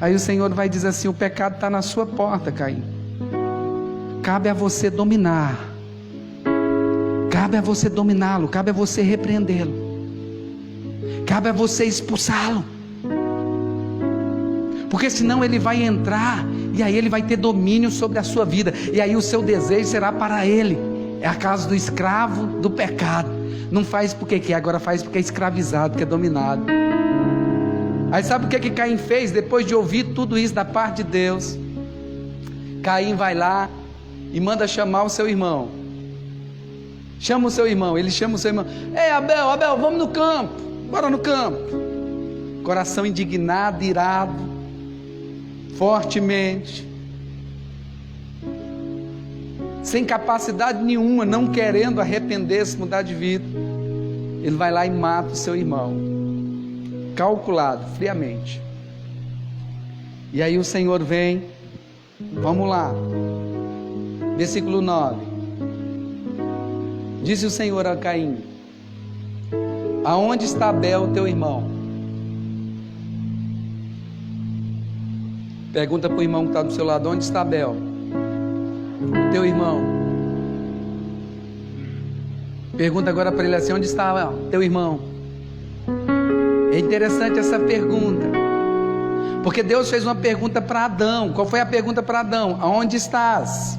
Aí o Senhor vai dizer assim: o pecado está na sua porta, Caim. Cabe a você dominar. Cabe a você dominá-lo. Cabe a você repreendê-lo. Cabe a você expulsá-lo. Porque senão ele vai entrar, e aí ele vai ter domínio sobre a sua vida, e aí o seu desejo será para ele, É a casa do escravo do pecado. Não faz porque quer, agora faz porque é escravizado, porque é dominado. Aí sabe o que Caim fez depois de ouvir tudo isso da parte de Deus? Caim vai lá e manda chamar o seu irmão. Chama o seu irmão, ele chama o seu irmão. Ei, Abel, vamos no campo, bora no campo. Coração indignado, irado, fortemente, sem capacidade nenhuma, não querendo arrepender-se, mudar de vida. Ele vai lá e mata o seu irmão, calculado, friamente. E aí o Senhor vem, vamos lá, versículo 9. Disse o Senhor a Caim: aonde está Abel, teu irmão? Pergunta para o irmão que está do seu lado: onde está Abel, teu irmão? Pergunta agora para ele assim: onde está teu irmão? É interessante essa pergunta, porque Deus fez uma pergunta para Adão. Qual foi a pergunta para Adão? Aonde estás?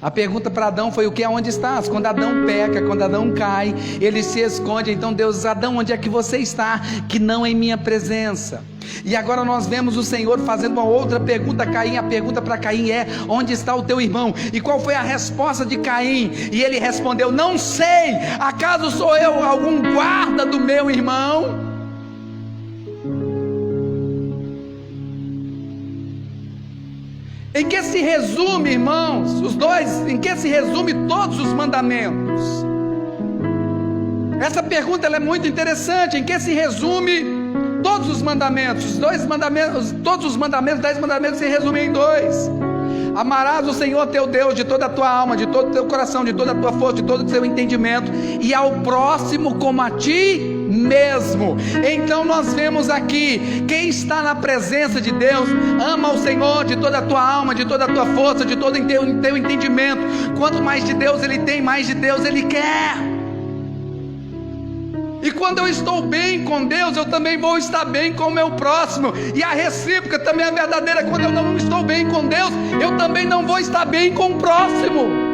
A pergunta para Adão foi o que? Aonde estás? Quando Adão peca, quando Adão cai, ele se esconde. Então Deus diz: Adão, onde é que você está? Que não em minha presença. E agora nós vemos o Senhor fazendo uma outra pergunta a Caim. A pergunta para Caim é: onde está o teu irmão? E qual foi a resposta de Caim? E ele respondeu: não sei, acaso sou eu algum guarda do meu irmão? Em que se resume, irmãos, em que se resume todos os mandamentos? Essa pergunta ela é muito interessante. Em que se resume todos os mandamentos? Todos os mandamentos, 10 mandamentos se resumem em 2. Amarás o Senhor teu Deus de toda a tua alma, de todo o teu coração, de toda a tua força, de todo o teu entendimento, e ao próximo como a ti mesmo. Então nós vemos aqui: quem está na presença de Deus ama o Senhor de toda a tua alma, de toda a tua força, de todo o teu entendimento. Quanto mais de Deus ele tem, mais de Deus ele quer. E quando eu estou bem com Deus, eu também vou estar bem com o meu próximo. E a recíproca também é verdadeira. Quando eu não estou bem com Deus, eu também não vou estar bem com o próximo.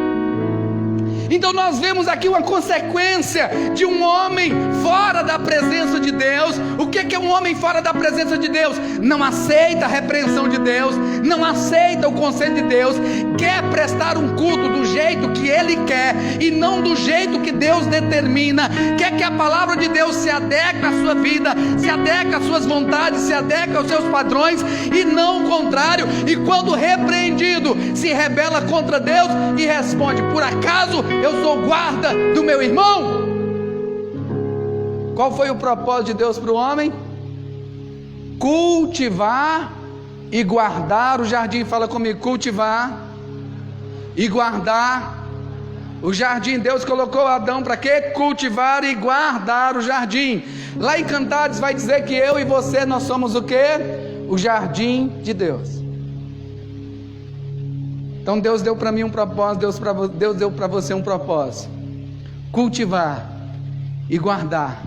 Então nós vemos aqui uma consequência de um homem fora da presença de Deus. O que é um homem fora da presença de Deus? Não aceita a repreensão de Deus, não aceita o conselho de Deus, quer prestar um culto do jeito que ele quer e não do jeito que Deus determina, quer que a palavra de Deus se adeque à sua vida, se adeque às suas vontades, se adeque aos seus padrões e não o contrário. E quando repreendido, se rebela contra Deus e responde: por acaso eu sou guarda do meu irmão? Qual foi o propósito de Deus para o homem? Cultivar e guardar o jardim. Fala comigo: cultivar e guardar o jardim. Deus colocou Adão para quê? Cultivar e guardar o jardim. Lá em Cantares vai dizer que eu e você, nós somos o quê? O jardim de Deus. Então Deus deu para mim um propósito, Deus deu para você um propósito: cultivar e guardar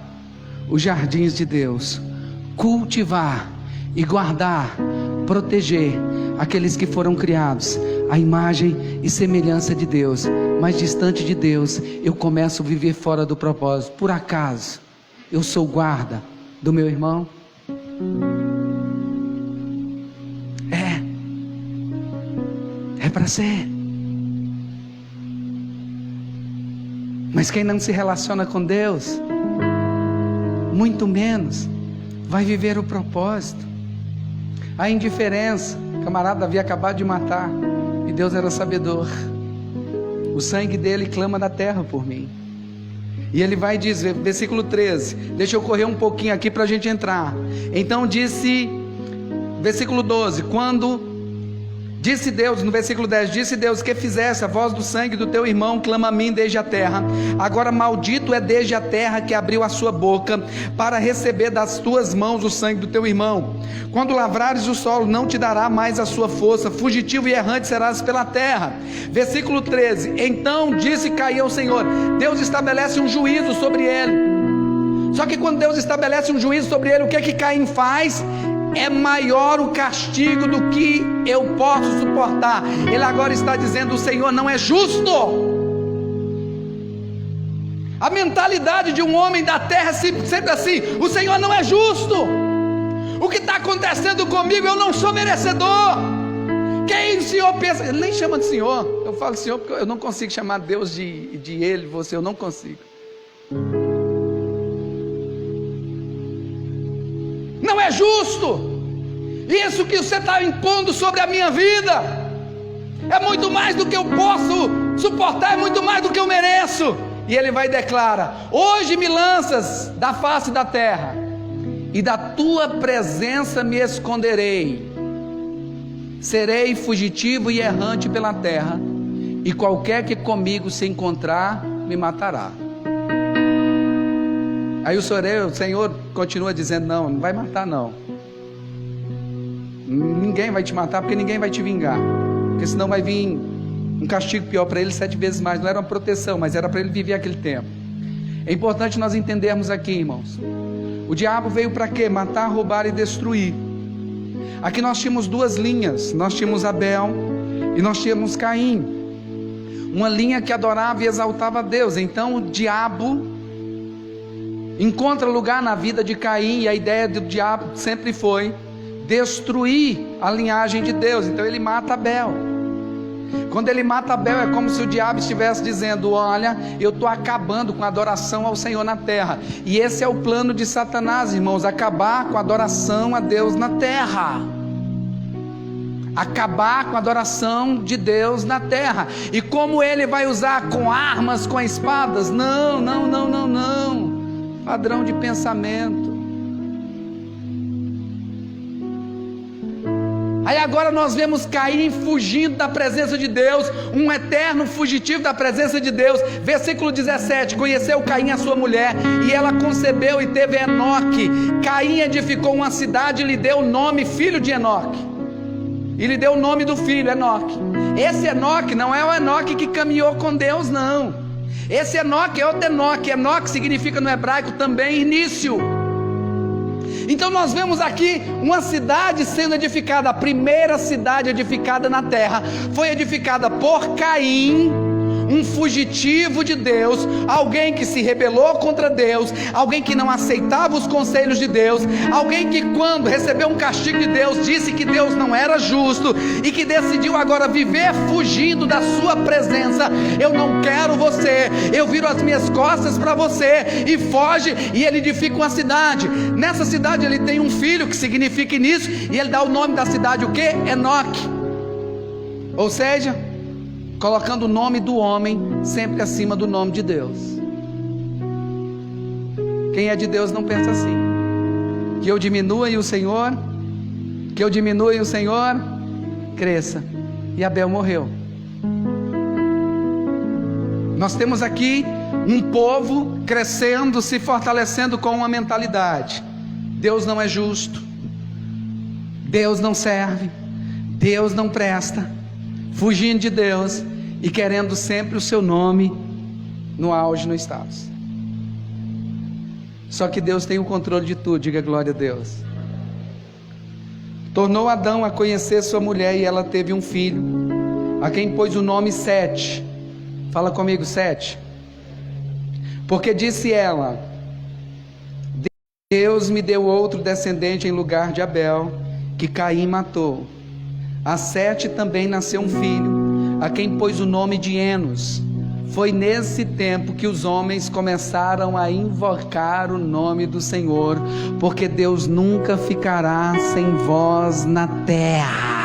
os jardins de Deus. Cultivar e guardar, proteger aqueles que foram criados à imagem e semelhança de Deus. Mas distante de Deus, eu começo a viver fora do propósito. Por acaso eu sou guarda do meu irmão? É para ser. Mas quem não se relaciona com Deus, muito menos vai viver o propósito. A indiferença. O camarada havia acabado de matar e Deus era sabedor. O sangue dele clama da terra por mim. E ele vai dizer, versículo 13, deixa eu correr um pouquinho aqui para a gente entrar. Então disse, versículo 12, disse Deus, no versículo 10, disse Deus: que fizesse a voz do sangue do teu irmão clama a mim desde a terra. Agora maldito é desde a terra que abriu a sua boca para receber das tuas mãos o sangue do teu irmão. Quando lavrares o solo, não te dará mais a sua força, fugitivo e errante serás pela terra. Versículo 13, então disse Caim ao Senhor. Deus estabelece um juízo sobre ele. Só que quando Deus estabelece um juízo sobre ele, o que é que Caim faz? É maior o castigo do que eu posso suportar. Ele agora está dizendo: o Senhor não é justo. A mentalidade de um homem da terra é sempre assim: o Senhor não é justo, o que está acontecendo comigo, eu não sou merecedor. Quem o Senhor pensa? Ele nem chama de Senhor. Eu falo Senhor porque eu não consigo chamar Deus de Ele, você, eu não consigo. Não é justo. Isso que você está impondo sobre a minha vida é muito mais do que eu posso suportar, é muito mais do que eu mereço. E ele vai e declara: hoje me lanças da face da terra, e da tua presença me esconderei. Serei fugitivo e errante pela terra, e qualquer que comigo se encontrar me matará. Aí o Senhor continua dizendo: não vai matar não. Ninguém vai te matar, porque ninguém vai te vingar, porque senão vai vir um castigo pior para ele 7 vezes mais. Não era uma proteção, mas era para ele viver aquele tempo. É importante nós entendermos aqui, irmãos, o diabo veio para quê? Matar, roubar e destruir. Aqui nós tínhamos 2 linhas. Nós tínhamos Abel e nós tínhamos Caim. Uma linha que adorava e exaltava a Deus. Então o diabo encontra lugar na vida de Caim, e a ideia do diabo sempre foi destruir a linhagem de Deus. Então ele mata Abel. Quando ele mata Abel, é como se o diabo estivesse dizendo: olha, eu estou acabando com a adoração ao Senhor na terra. E esse é o plano de Satanás, irmãos: acabar com a adoração a Deus na terra. Acabar com a adoração de Deus na terra. E como ele vai usar? Com armas, com espadas? Não. Padrão de pensamento. Aí agora nós vemos Caim fugindo da presença de Deus, um eterno fugitivo da presença de Deus. Versículo 17: conheceu Caim a sua mulher, e ela concebeu e teve Enoque. Caim edificou uma cidade e lhe deu o nome filho de Enoque, e lhe deu o nome do filho, Enoque. Esse Enoque não é o Enoque que caminhou com Deus, não. Esse Enoque é outro Enoque. Enoque significa no hebraico também início. Então nós vemos aqui uma cidade sendo edificada. A primeira cidade edificada na terra foi edificada por Caim, um fugitivo de Deus, alguém que se rebelou contra Deus, alguém que não aceitava os conselhos de Deus, alguém que, quando recebeu um castigo de Deus, disse que Deus não era justo e que decidiu agora viver fugindo da sua presença. Eu não quero você, eu viro as minhas costas para você, e foge. E ele edifica uma cidade. Nessa cidade ele tem um filho que significa início, e ele dá o nome da cidade, o que? Enoque. Ou seja, colocando o nome do homem sempre acima do nome de Deus. Quem é de Deus não pensa assim: que eu diminua e o Senhor cresça. E Abel morreu. Nós temos aqui um povo crescendo, se fortalecendo com uma mentalidade: Deus não é justo, Deus não serve, Deus não presta, fugindo de Deus e querendo sempre o seu nome no auge, no status. Só que Deus tem o controle de tudo. Diga glória a Deus. Tornou Adão a conhecer sua mulher, e ela teve um filho, a quem pôs o nome Sete. Fala comigo, Sete. Porque disse ela: Deus me deu outro descendente em lugar de Abel, que Caim matou. A Sete também nasceu um filho, a quem pôs o nome de Enos. Foi nesse tempo que os homens começaram a invocar o nome do Senhor, porque Deus nunca ficará sem voz na terra.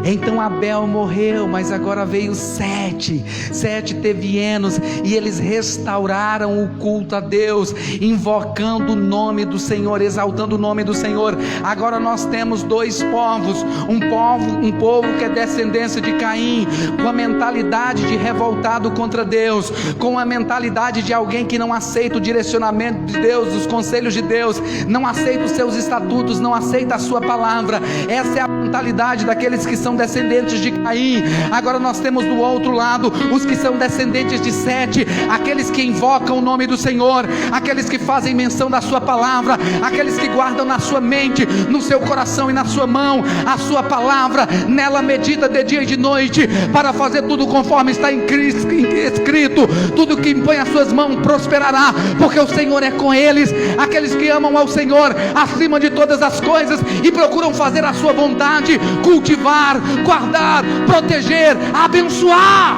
Então Abel morreu, mas agora veio Sete. Sete teve Enos, e eles restauraram o culto a Deus, invocando o nome do Senhor, exaltando o nome do Senhor. Agora nós temos 2 povos, um povo que é descendência de Caim, com a mentalidade de revoltado contra Deus, com a mentalidade de alguém que não aceita o direcionamento de Deus, os conselhos de Deus, não aceita os seus estatutos, não aceita a sua palavra. Essa é a mentalidade daqueles que são descendentes de Caim. Agora nós temos do outro lado os que são descendentes de Sete, aqueles que invocam o nome do Senhor, aqueles que fazem compreensão da sua palavra, aqueles que guardam na sua mente, no seu coração e na sua mão a sua palavra, nela medita de dia e de noite, para fazer tudo conforme está escrito. Tudo que impõe as suas mãos prosperará, porque o Senhor é com eles. Aqueles que amam ao Senhor acima de todas as coisas e procuram fazer a sua vontade, cultivar, guardar, proteger, abençoar.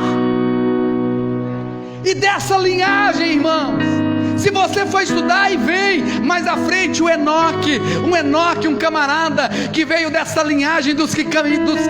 E dessa linhagem, irmãos, se você for estudar, e vem mais à frente o Enoque, um camarada que veio dessa linhagem dos que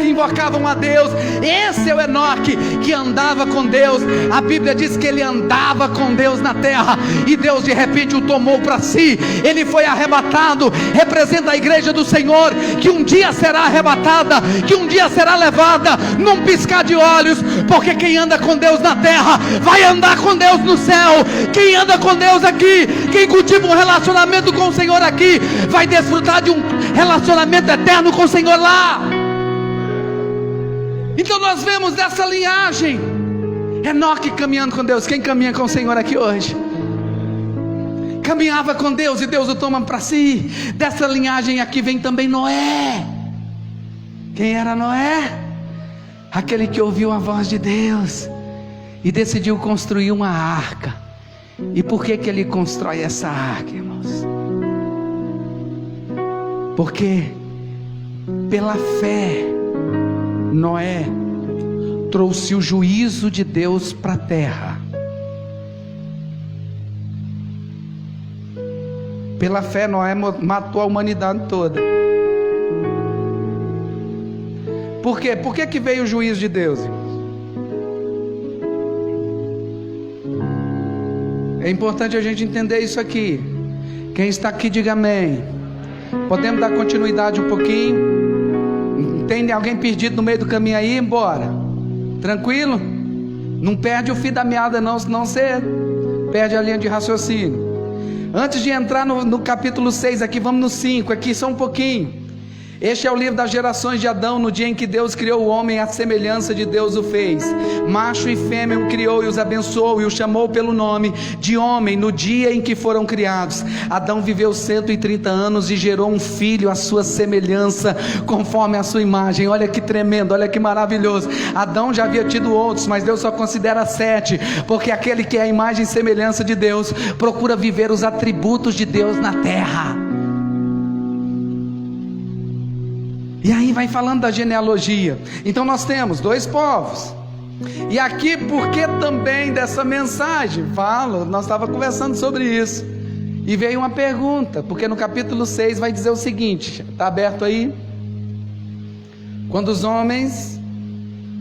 invocavam a Deus. Esse é o Enoque que andava com Deus. A Bíblia diz que ele andava com Deus na terra, e Deus de repente o tomou para si. Ele foi arrebatado. Representa a igreja do Senhor, que um dia será arrebatada, que um dia será levada num piscar de olhos, porque quem anda com Deus na terra vai andar com Deus no céu. Quem anda com Deus aqui, quem cultiva um relacionamento com o Senhor aqui, vai desfrutar de um relacionamento eterno com o Senhor lá. Então nós vemos dessa linhagem Enoque caminhando com Deus. Quem caminha com o Senhor aqui hoje? Caminhava com Deus e Deus o toma para si. Dessa linhagem aqui vem também Noé. Quem era Noé? Aquele que ouviu a voz de Deus e decidiu construir uma arca. E por que ele constrói essa arca, irmãos? Porque pela fé Noé trouxe o juízo de Deus para a terra. Pela fé Noé matou a humanidade toda. Por quê? Por que veio o juízo de Deus, irmãos? É importante a gente entender isso aqui. Quem está aqui, diga amém. Podemos dar continuidade um pouquinho? Tem alguém perdido no meio do caminho aí? Embora. Tranquilo? Não perde o fio da meada não, senão você perde a linha de raciocínio. Antes de entrar no capítulo 6 aqui, vamos no 5 aqui, só um pouquinho. Este é o livro das gerações de Adão. No dia em que Deus criou o homem, à semelhança de Deus o fez. Macho e fêmea o criou e os abençoou, e o chamou pelo nome de homem no dia em que foram criados. Adão viveu 130 anos e gerou um filho à sua semelhança, conforme a sua imagem. Olha que tremendo, olha que maravilhoso. Adão já havia tido outros, mas Deus só considera 7, porque aquele que é a imagem e semelhança de Deus procura viver os atributos de Deus na terra. E aí vai falando da genealogia. Então nós temos 2 povos. E aqui, porque também dessa mensagem nós estávamos conversando sobre isso, e veio uma pergunta, porque no capítulo 6 vai dizer o seguinte, está aberto aí? Quando os homens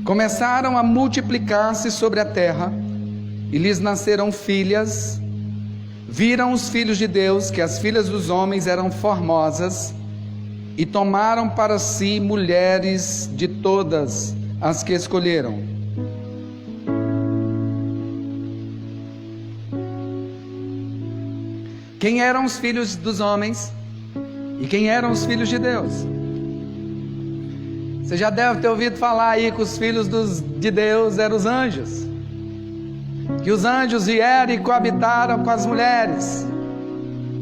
começaram a multiplicar-se sobre a terra, e lhes nasceram filhas, viram os filhos de Deus que as filhas dos homens eram formosas, e tomaram para si mulheres de todas as que escolheram. Quem eram os filhos dos homens e quem eram os filhos de Deus? Você já deve ter ouvido falar aí que os filhos de Deus eram os anjos, que os anjos vieram e coabitaram com as mulheres.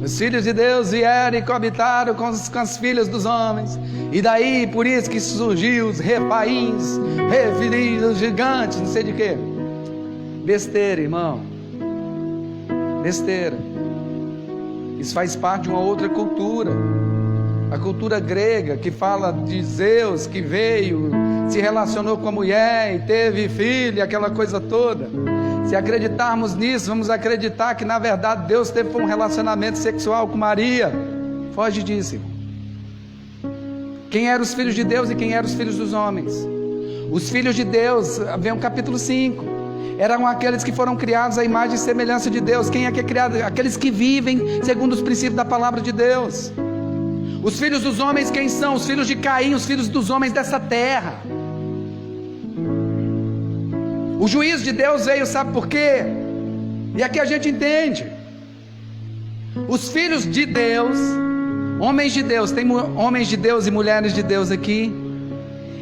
Os filhos de Deus vieram e coabitaram com as filhas dos homens. E daí, por isso que surgiu os refaíns, os gigantes, não sei de quê. Besteira, irmão. Besteira. Isso faz parte de uma outra cultura. A cultura grega, que fala de Zeus, que veio, se relacionou com a mulher e teve filho, aquela coisa toda. Se acreditarmos nisso, vamos acreditar que na verdade Deus teve um relacionamento sexual com Maria. Foge disso, irmão. Quem eram os filhos de Deus e quem eram os filhos dos homens? Os filhos de Deus, vem o capítulo 5, eram aqueles que foram criados à imagem e semelhança de Deus. Quem é que é criado? Aqueles que vivem segundo os princípios da palavra de Deus. Os filhos dos homens quem são? Os filhos de Caim, os filhos dos homens dessa terra. O juízo de Deus veio, sabe por quê? E aqui a gente entende. Os filhos de Deus, homens de Deus, tem homens de Deus e mulheres de Deus aqui.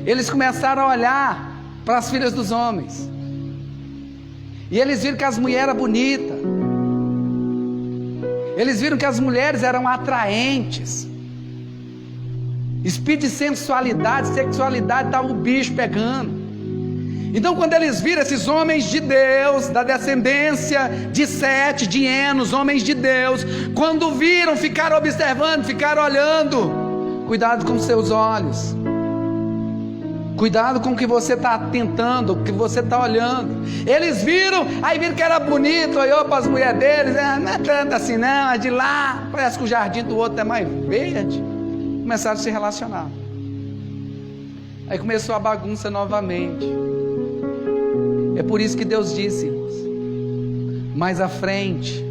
Eles começaram a olhar para as filhas dos homens, e eles viram que as mulheres eram bonitas. Eles viram que as mulheres eram atraentes. Espírito de sensualidade, sexualidade, estava o bicho pegando. Então, quando eles viram esses homens de Deus, da descendência de Sete, de Enos, homens de Deus, quando viram, ficaram observando, ficaram olhando. Cuidado com seus olhos. Cuidado com o que você está tentando, o que você está olhando. Eles viram, aí viram que era bonito, olhou para as mulheres deles, não é tanto assim não, é de lá, parece que o jardim do outro é mais verde. Começaram a se relacionar. Aí começou a bagunça novamente. É por isso que Deus disse, irmãos, mais à frente,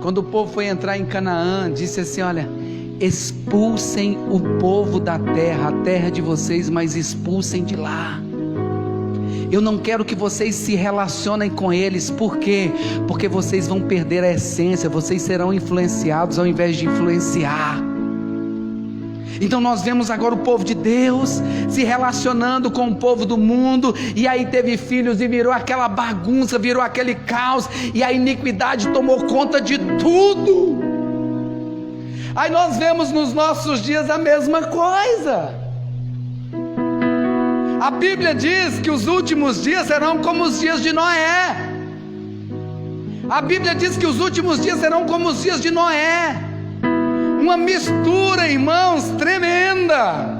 quando o povo foi entrar em Canaã, disse assim: olha, expulsem o povo da terra, a terra de vocês, mas expulsem de lá. Eu não quero que vocês se relacionem com eles. Por quê? Porque vocês vão perder a essência, vocês serão influenciados ao invés de influenciar. Então nós vemos agora o povo de Deus se relacionando com o povo do mundo, e aí teve filhos e virou aquela bagunça, virou aquele caos, e a iniquidade tomou conta de tudo. Aí nós vemos nos nossos dias a mesma coisa. A Bíblia diz que os últimos dias serão como os dias de Noé. A Bíblia diz que os últimos dias serão como os dias de Noé. Uma mistura, irmãos, tremenda.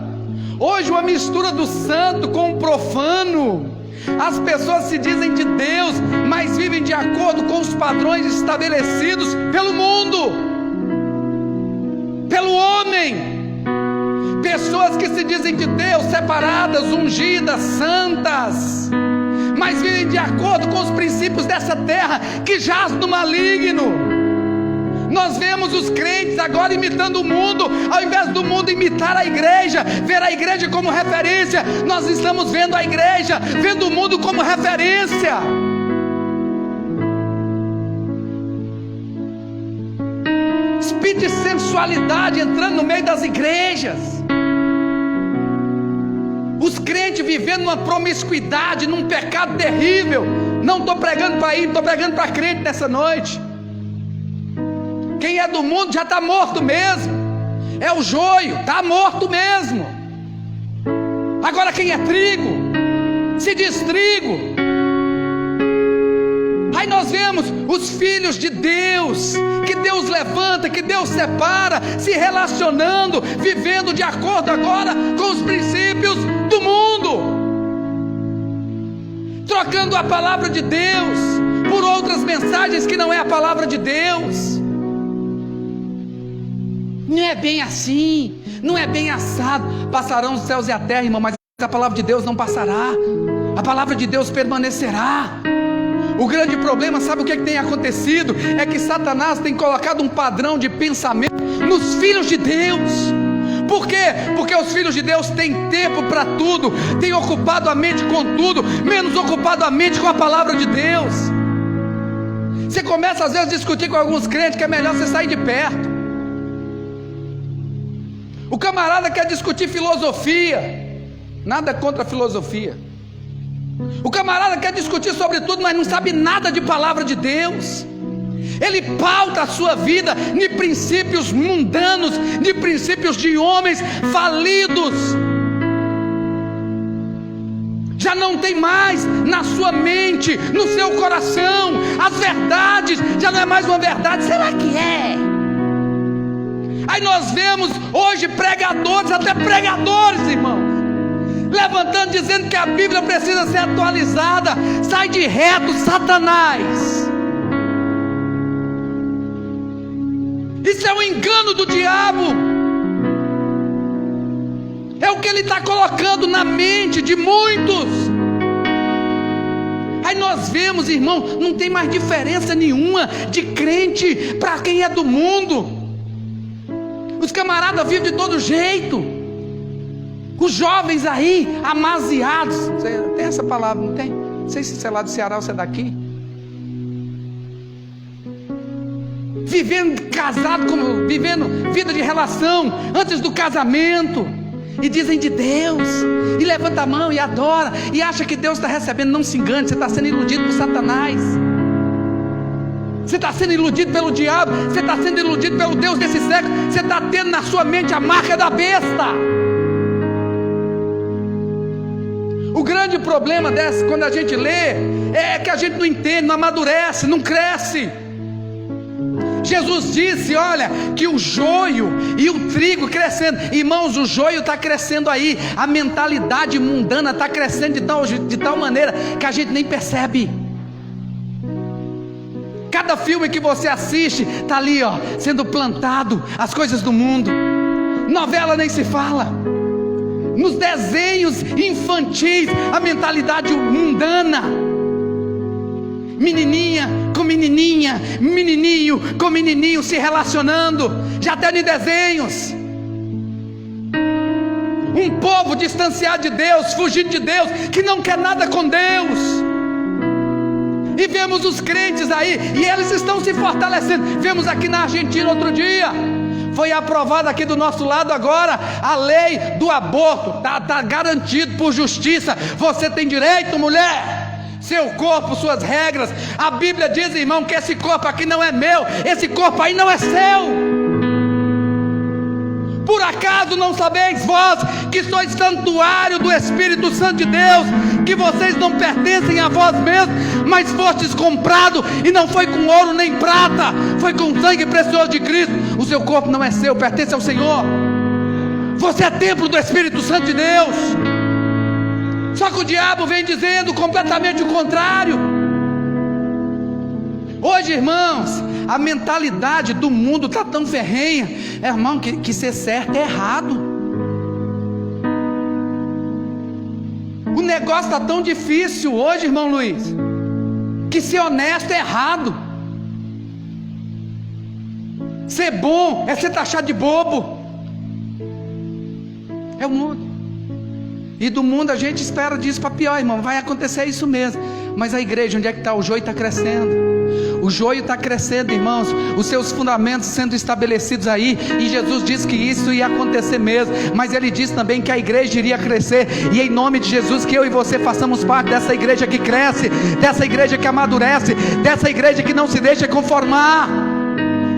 Hoje uma mistura do santo com o profano. As pessoas se dizem de Deus, mas vivem de acordo com os padrões estabelecidos pelo mundo, pelo homem. Pessoas que se dizem de Deus, separadas, ungidas, santas, mas vivem de acordo com os princípios dessa terra que jaz no maligno. Nós vemos os crentes agora imitando o mundo, ao invés do mundo imitar a igreja, ver a igreja como referência. Nós estamos vendo a igreja, vendo o mundo como referência. Espírito de sensualidade entrando no meio das igrejas. Os crentes vivendo uma promiscuidade, num pecado terrível. Não estou pregando para ir, estou pregando para crente nessa noite. Quem é do mundo já está morto mesmo. É o joio, está morto mesmo. Agora quem é trigo, se diz trigo. Aí nós vemos os filhos de Deus, que Deus levanta, que Deus separa, se relacionando, vivendo de acordo agora com os princípios do mundo, trocando a palavra de Deus por outras mensagens que não é a palavra de Deus. Não é bem assim, não é bem assado. Passarão os céus e a terra, irmão, mas a palavra de Deus não passará. A palavra de Deus permanecerá. O grande problema, sabe o que tem acontecido? É que Satanás tem colocado um padrão de pensamento nos filhos de Deus. Por quê? Porque os filhos de Deus têm tempo para tudo, têm ocupado a mente com tudo, menos ocupado a mente com a palavra de Deus. Você começa às vezes a discutir com alguns crentes que é melhor você sair de perto. O camarada quer discutir filosofia, nada contra a filosofia. O camarada quer discutir sobre tudo, mas não sabe nada de palavra de Deus. Ele pauta a sua vida de princípios mundanos, de princípios de homens falidos. Já não tem mais na sua mente, no seu coração, as verdades, já não é mais uma verdade. Será que é? Aí nós vemos hoje pregadores, até pregadores, irmãos, levantando, dizendo que a Bíblia precisa ser atualizada. Sai de reto, Satanás. Isso é um engano do diabo. É o que ele está colocando na mente de muitos. Aí nós vemos, irmão, não tem mais diferença nenhuma de crente para quem é do mundo. Os camaradas vivem de todo jeito. Os jovens aí, amaziados. Tem essa palavra, não tem? Não sei se é lá do Ceará ou se é daqui. Vivendo casado, vivendo vida de relação antes do casamento. E dizem de Deus. E levanta a mão e adora. E acha que Deus está recebendo. Não se engane, você está sendo iludido por Satanás. Você está sendo iludido pelo diabo, você está sendo iludido pelo Deus desse século, você está tendo na sua mente a marca da besta. O grande problema dessa, quando a gente lê, é que a gente não entende, não amadurece, não cresce. Jesus disse, olha, que o joio e o trigo crescendo. Irmãos, o joio está crescendo aí, a mentalidade mundana está crescendo de tal maneira que a gente nem percebe. Cada filme que você assiste está ali, ó, sendo plantado as coisas do mundo. Novela nem se fala. Nos desenhos infantis, a mentalidade mundana. Menininha com menininha, menininho com menininho se relacionando, já até em desenhos. Um povo distanciado de Deus, fugindo de Deus, que não quer nada com Deus. E vemos os crentes aí, e eles estão se fortalecendo. Vemos aqui na Argentina outro dia, foi aprovada aqui do nosso lado agora a lei do aborto. Está garantido por justiça. Você tem direito, mulher, seu corpo, suas regras. A Bíblia diz, irmão, que esse corpo aqui não é meu, esse corpo aí não é seu. Por acaso não sabeis vós que sois santuário do Espírito Santo de Deus, que vocês não pertencem a vós mesmos, mas fostes comprado, e não foi com ouro nem prata, foi com sangue precioso de Cristo. O seu corpo não é seu, pertence ao Senhor. Você é templo do Espírito Santo de Deus. Só que o diabo vem dizendo completamente o contrário. Hoje, irmãos, a mentalidade do mundo está tão ferrenha, irmão, que ser certo é errado. O negócio está tão difícil hoje, irmão Luiz, que ser honesto é errado. Ser bom é ser taxado de bobo. É o mundo. E do mundo a gente espera disso para pior, irmão. Vai acontecer isso mesmo. Mas a igreja, onde é que está? O joio está crescendo. O joio está crescendo, irmãos. Os seus fundamentos sendo estabelecidos aí. E Jesus disse que isso ia acontecer mesmo. Mas Ele disse também que a igreja iria crescer. E em nome de Jesus, que eu e você façamos parte dessa igreja que cresce, dessa igreja que amadurece, dessa igreja que não se deixa conformar.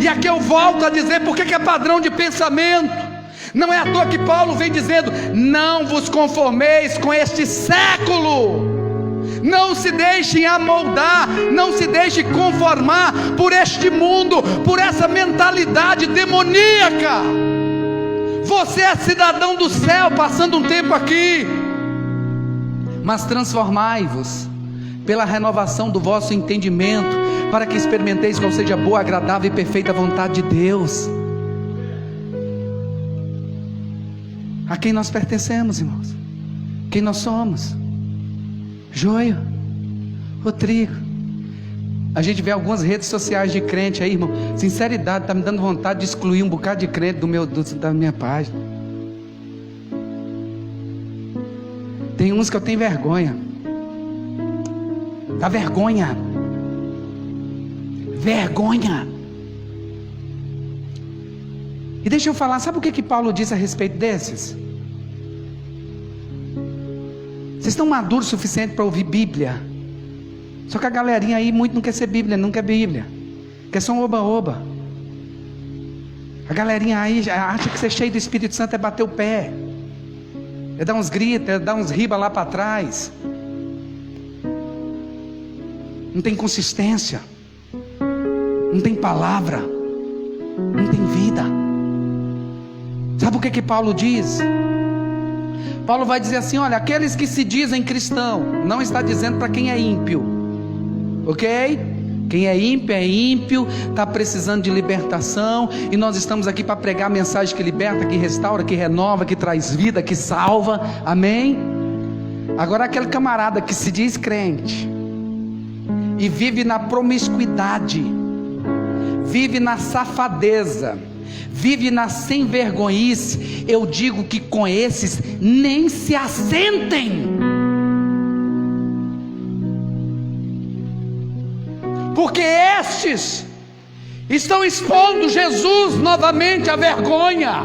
E aqui eu volto a dizer porque que é padrão de pensamento. Não é à toa que Paulo vem dizendo: não vos conformeis com este século. Não se deixem amoldar, não se deixem conformar por este mundo, por essa mentalidade demoníaca. Você é cidadão do céu, passando um tempo aqui. Mas transformai-vos pela renovação do vosso entendimento, para que experimenteis qual seja a boa, agradável e perfeita vontade de Deus. A quem nós pertencemos, irmãos? Quem nós somos? Joio ou trigo? A gente vê algumas redes sociais de crente aí, irmão. Sinceridade, está me dando vontade de excluir um bocado de crente da minha página. Tem uns que eu tenho vergonha. Dá vergonha. Vergonha. E deixa eu falar, sabe o que Paulo disse a respeito desses? Vocês estão maduros o suficiente para ouvir Bíblia? Só que a galerinha aí muito não quer ser Bíblia, não quer Bíblia, quer só um oba-oba. A galerinha aí já acha que ser cheio do Espírito Santo é bater o pé, é dar uns gritos, é dar uns riba lá para trás. Não tem consistência, não tem palavra, não tem vida. Sabe o que Paulo diz? Paulo vai dizer assim: olha, aqueles que se dizem cristão, não está dizendo para quem é ímpio, ok? Quem é ímpio, está precisando de libertação, e nós estamos aqui para pregar a mensagem que liberta, que restaura, que renova, que traz vida, que salva, amém? Agora aquele camarada que se diz crente, e vive na promiscuidade, vive na safadeza, vive na sem vergonhice, eu digo que com esses nem se assentem, porque estes estão expondo Jesus novamente à vergonha,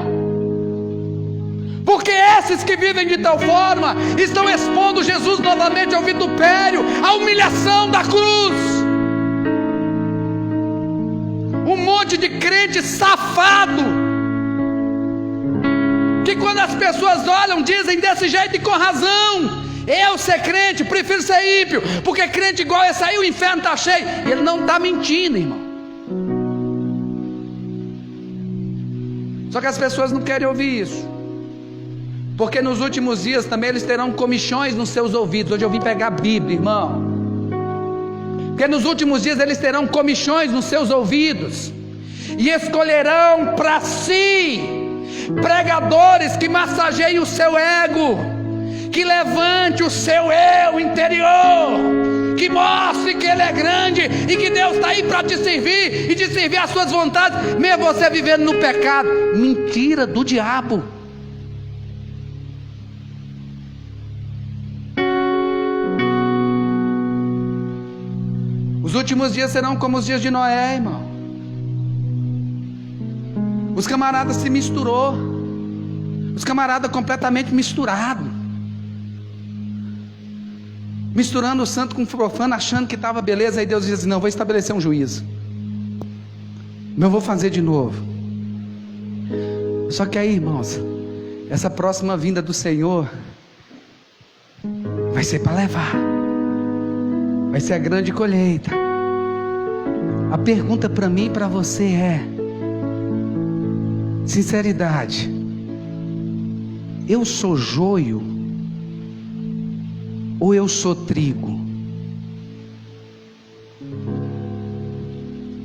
porque esses que vivem de tal forma estão expondo Jesus novamente ao vitupério, à humilhação da cruz. Um monte de crente safado, que quando as pessoas olham, dizem desse jeito e com razão: eu ser crente, prefiro ser ímpio, porque crente igual esse aí, o inferno está cheio. E ele não está mentindo, irmão. Só que as pessoas não querem ouvir isso, porque nos últimos dias também eles terão comichões nos seus ouvidos. Hoje eu vim pegar a Bíblia, irmão. Porque nos últimos dias eles terão comichões nos seus ouvidos, e escolherão para si pregadores que massageiem o seu ego, que levante o seu eu interior, que mostre que Ele é grande e que Deus está aí para te servir e te servir às suas vontades, mesmo você vivendo no pecado. Mentira do diabo. Os últimos dias serão como os dias de Noé, irmão. Os camaradas se misturou, os camaradas completamente misturados, misturando o santo com o profano, achando que estava beleza. Aí Deus diz assim: não, vou estabelecer um juízo, eu vou fazer de novo. Só que aí, irmãos, essa próxima vinda do Senhor vai ser para levar, vai ser a grande colheita. A pergunta para mim e para você é: sinceridade, eu sou joio ou eu sou trigo?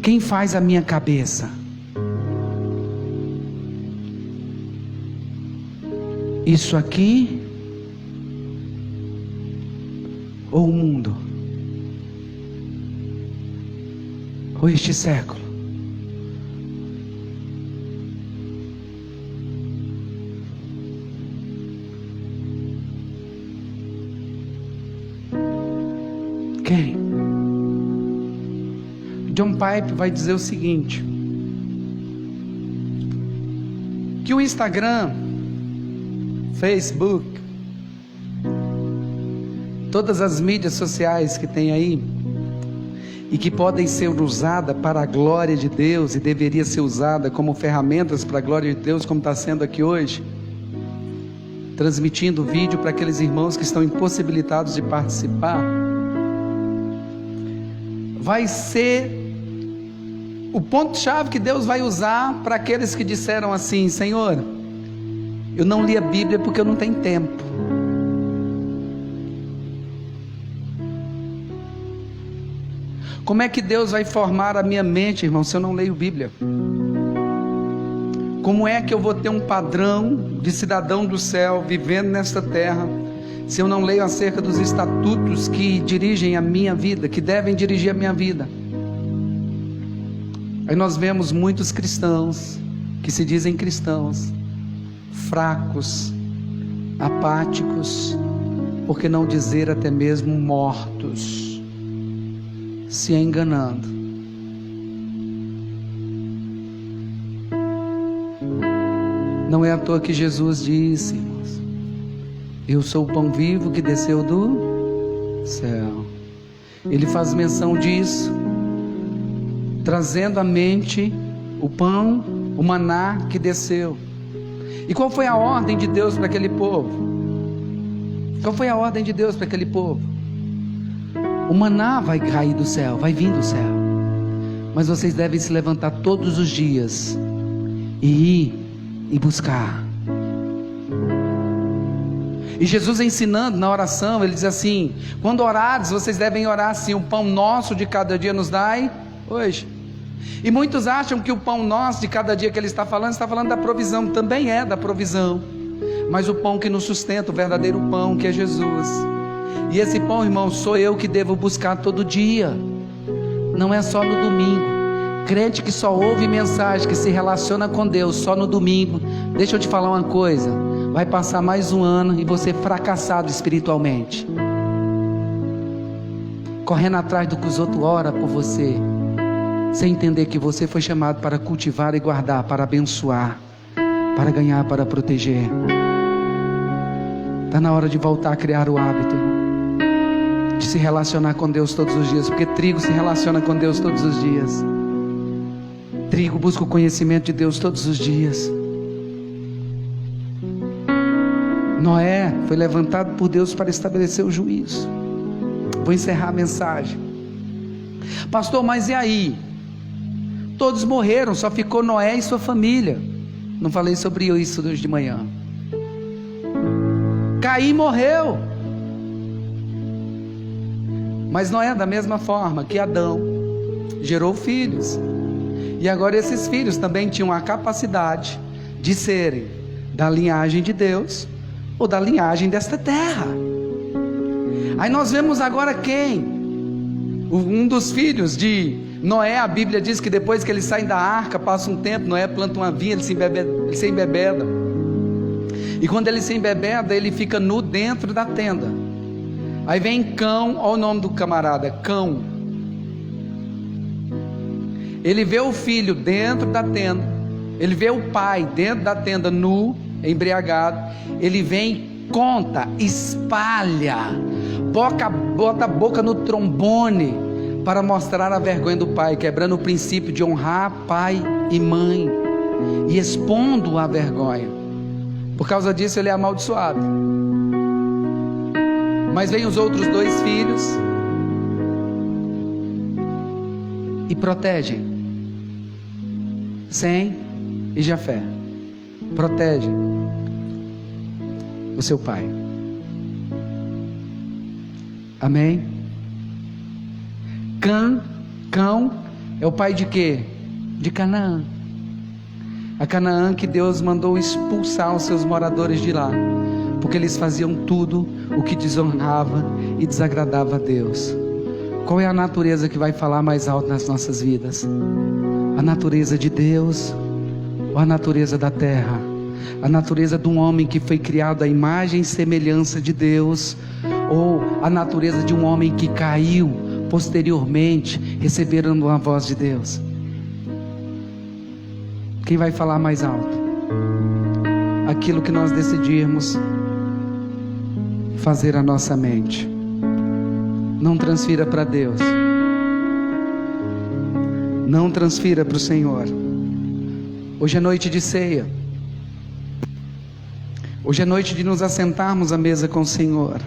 Quem faz a minha cabeça? Isso aqui ou o mundo? Ou este século? Quem? John Piper vai dizer o seguinte: que o Instagram, Facebook, todas as mídias sociais que tem aí, e que podem ser usadas para a glória de Deus, e deveria ser usada como ferramentas para a glória de Deus, como está sendo aqui hoje, transmitindo vídeo para aqueles irmãos que estão impossibilitados de participar, vai ser o ponto-chave que Deus vai usar para aqueles que disseram assim: Senhor, eu não li a Bíblia porque eu não tenho tempo. Como é que Deus vai formar a minha mente, irmão, se eu não leio Bíblia? Como é que eu vou ter um padrão de cidadão do céu vivendo nesta terra, se eu não leio acerca dos estatutos que dirigem a minha vida, que devem dirigir a minha vida? Aí nós vemos muitos cristãos, que se dizem cristãos, fracos, apáticos, por que não dizer até mesmo mortos, se enganando. Não é à toa que Jesus disse, irmãos: eu sou o pão vivo que desceu do céu. Ele faz menção disso, trazendo à mente o pão, o maná que desceu. E qual foi a ordem de Deus para aquele povo? Qual foi a ordem de Deus para aquele povo? O maná vai cair do céu, vai vir do céu, mas vocês devem se levantar todos os dias e ir e buscar. E Jesus ensinando na oração, ele diz assim: quando orares, vocês devem orar assim: o pão nosso de cada dia nos dai hoje. E muitos acham que o pão nosso de cada dia que ele está falando da provisão. Também é da provisão, mas o pão que nos sustenta, o verdadeiro pão, que é Jesus. E esse pão, irmão, sou eu que devo buscar todo dia, não é só no domingo. Crente que só ouve mensagem, que se relaciona com Deus só no domingo, deixa eu te falar uma coisa: vai passar mais um ano e você fracassado espiritualmente, correndo atrás do que os outros oram por você, sem entender que você foi chamado para cultivar e guardar, para abençoar, para ganhar, para proteger. Está na hora de voltar a criar o hábito de se relacionar com Deus todos os dias, porque trigo se relaciona com Deus todos os dias. Trigo busca o conhecimento de Deus todos os dias. Noé foi levantado por Deus para estabelecer o juízo. Vou encerrar a mensagem. Pastor, mas e aí? Todos morreram, só ficou Noé e sua família. Não falei sobre isso hoje de manhã. Caim morreu. Mas Noé, da mesma forma que Adão, gerou filhos. E agora esses filhos também tinham a capacidade de serem da linhagem de Deus ou da linhagem desta terra. Aí nós vemos agora quem? Um dos filhos de Noé, a Bíblia diz que depois que eles saem da arca, passa um tempo, Noé planta uma vinha, ele se embebeda. E quando ele se embebeda, ele fica nu dentro da tenda. Aí vem Cão, olha o nome do camarada, Cão. Ele vê o filho dentro da tenda, ele vê o pai dentro da tenda nu, embriagado. Ele vem, conta, espalha, bota a boca no trombone para mostrar a vergonha do pai, quebrando o princípio de honrar pai e mãe e expondo a vergonha. Por causa disso ele é amaldiçoado. Mas vem os outros dois filhos e protegem Sem e Jafé. Protegem o seu pai. Amém? Cão é o pai de quê? De Canaã. A Canaã que Deus mandou expulsar os seus moradores de lá, porque eles faziam tudo o que desonrava e desagradava a Deus. Qual é a natureza que vai falar mais alto nas nossas vidas? A natureza de Deus ou a natureza da terra? A natureza de um homem que foi criado à imagem e semelhança de Deus, ou a natureza de um homem que caiu posteriormente, recebendo a voz de Deus? Quem vai falar mais alto? Aquilo que nós decidirmos fazer a nossa mente. Não transfira para Deus, não transfira para o Senhor. Hoje é noite de ceia, hoje é noite de nos assentarmos à mesa com o Senhor,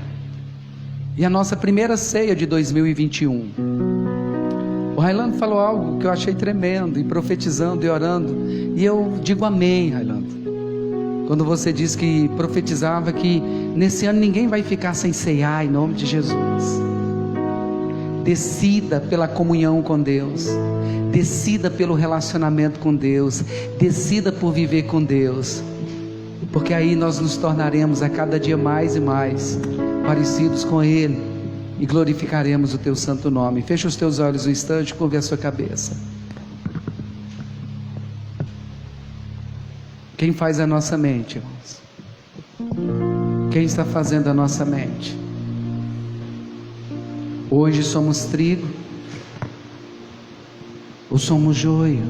e a nossa primeira ceia de 2021. O Railando falou algo que eu achei tremendo, e profetizando e orando, e eu digo amém, Railando, quando você diz que profetizava que nesse ano ninguém vai ficar sem ceiar, em nome de Jesus. Decida pela comunhão com Deus, decida pelo relacionamento com Deus, decida por viver com Deus, porque aí nós nos tornaremos a cada dia mais e mais parecidos com Ele, e glorificaremos o Teu santo nome. Fecha os teus olhos um instante, curve a sua cabeça. Quem faz a nossa mente, irmãos? Quem está fazendo a nossa mente? Hoje somos trigo ou somos joio?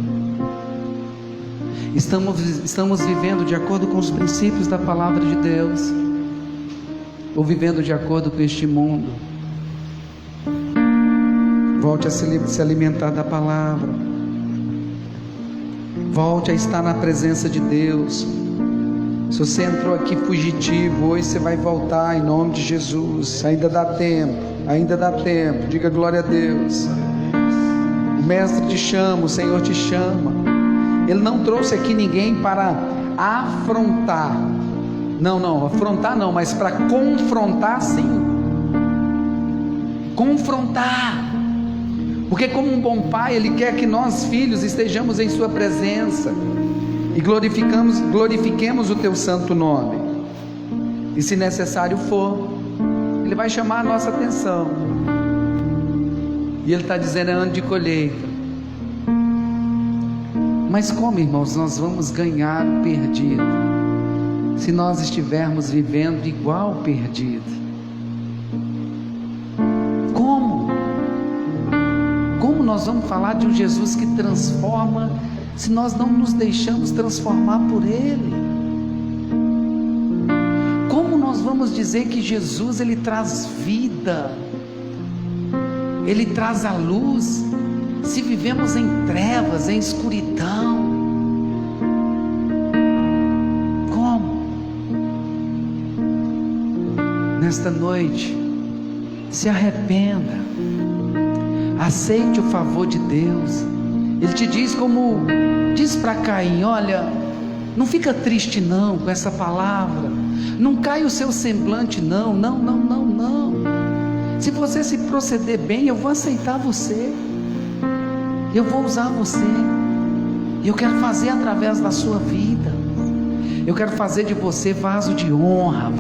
Estamos vivendo de acordo com os princípios da palavra de Deus, ou vivendo de acordo com este mundo? Volte a se alimentar da palavra, volte a estar na presença de Deus. Se você entrou aqui fugitivo, hoje você vai voltar em nome de Jesus. Ainda dá tempo, ainda dá tempo. Diga glória a Deus. O Mestre te chama, o Senhor te chama. Ele não trouxe aqui ninguém para afrontar. Não, afrontar não, mas para confrontar sim. Confrontar. Porque como um bom pai, Ele quer que nós filhos estejamos em sua presença e glorifiquemos o Teu santo nome. E se necessário for, Ele vai chamar a nossa atenção. E Ele está dizendo: é ano de colheita. Mas como, irmãos, nós vamos ganhar o perdido se nós estivermos vivendo igual perdido? Como nós vamos falar de um Jesus que transforma se nós não nos deixamos transformar por Ele? Como nós vamos dizer que Jesus, Ele traz vida, Ele traz a luz, se vivemos em trevas, em escuridão? Como? Nesta noite, se arrependa, aceite o favor de Deus. Ele te diz, como diz para Caim: olha, não fica triste não com essa palavra, não cai o seu semblante não. Se você se proceder bem, eu vou aceitar você, eu vou usar você, eu quero fazer através da sua vida, eu quero fazer de você vaso de honra,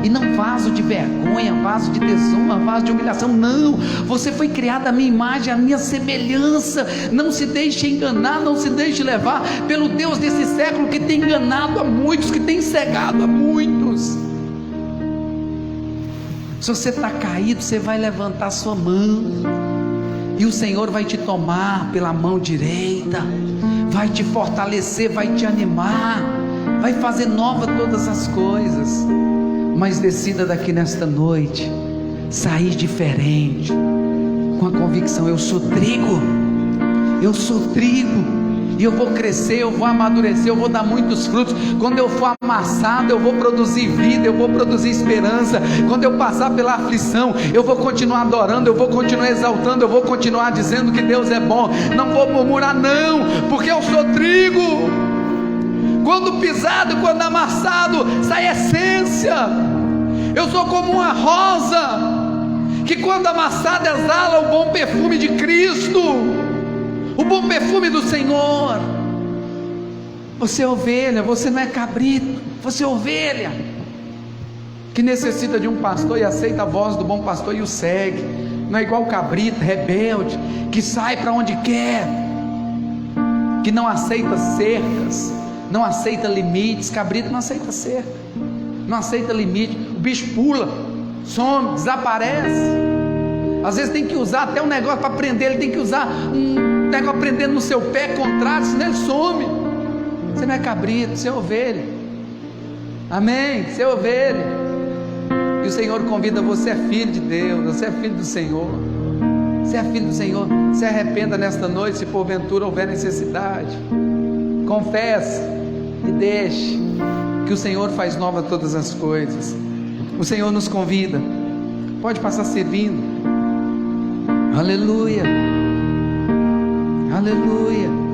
e não vaso de vergonha, vaso de desonra, vaso de humilhação. Não, você foi criado à minha imagem, à minha semelhança. Não se deixe enganar, não se deixe levar pelo Deus desse século, que tem enganado a muitos, que tem cegado a muitos. Se você está caído, você vai levantar sua mão, e o Senhor vai te tomar pela mão direita, vai te fortalecer, vai te animar, vai fazer nova todas as coisas. Mas decida daqui nesta noite sair diferente, com a convicção: eu sou trigo, e eu vou crescer, eu vou amadurecer, eu vou dar muitos frutos. Quando eu for amassado, eu vou produzir vida, eu vou produzir esperança. Quando eu passar pela aflição, eu vou continuar adorando, eu vou continuar exaltando, eu vou continuar dizendo que Deus é bom. Não vou murmurar não, porque eu sou trigo. Quando pisado, quando amassado, sai essência. Eu sou como uma rosa, que quando amassada exala o bom perfume de Cristo, o bom perfume do Senhor. Você é ovelha, você não é cabrito, você é ovelha, que necessita de um pastor e aceita a voz do bom pastor e o segue. Não é igual o cabrito rebelde, que sai para onde quer, que não aceita cercas, não aceita limites. Cabrito não aceita cerca, não aceita limite. O bicho pula, some, desaparece. Às vezes tem que usar até um negócio para prender, ele tem que usar um negócio prendendo no seu pé, contrário, senão ele some. Você não é cabrito, você é ovelha. Amém? Você é ovelha. E o Senhor convida: você é filho de Deus, você é filho do Senhor, você é filho do Senhor. Se arrependa nesta noite, se porventura houver necessidade. Confesse e deixe, que o Senhor faz nova todas as coisas. O Senhor nos convida. Pode passar servindo. Aleluia, aleluia.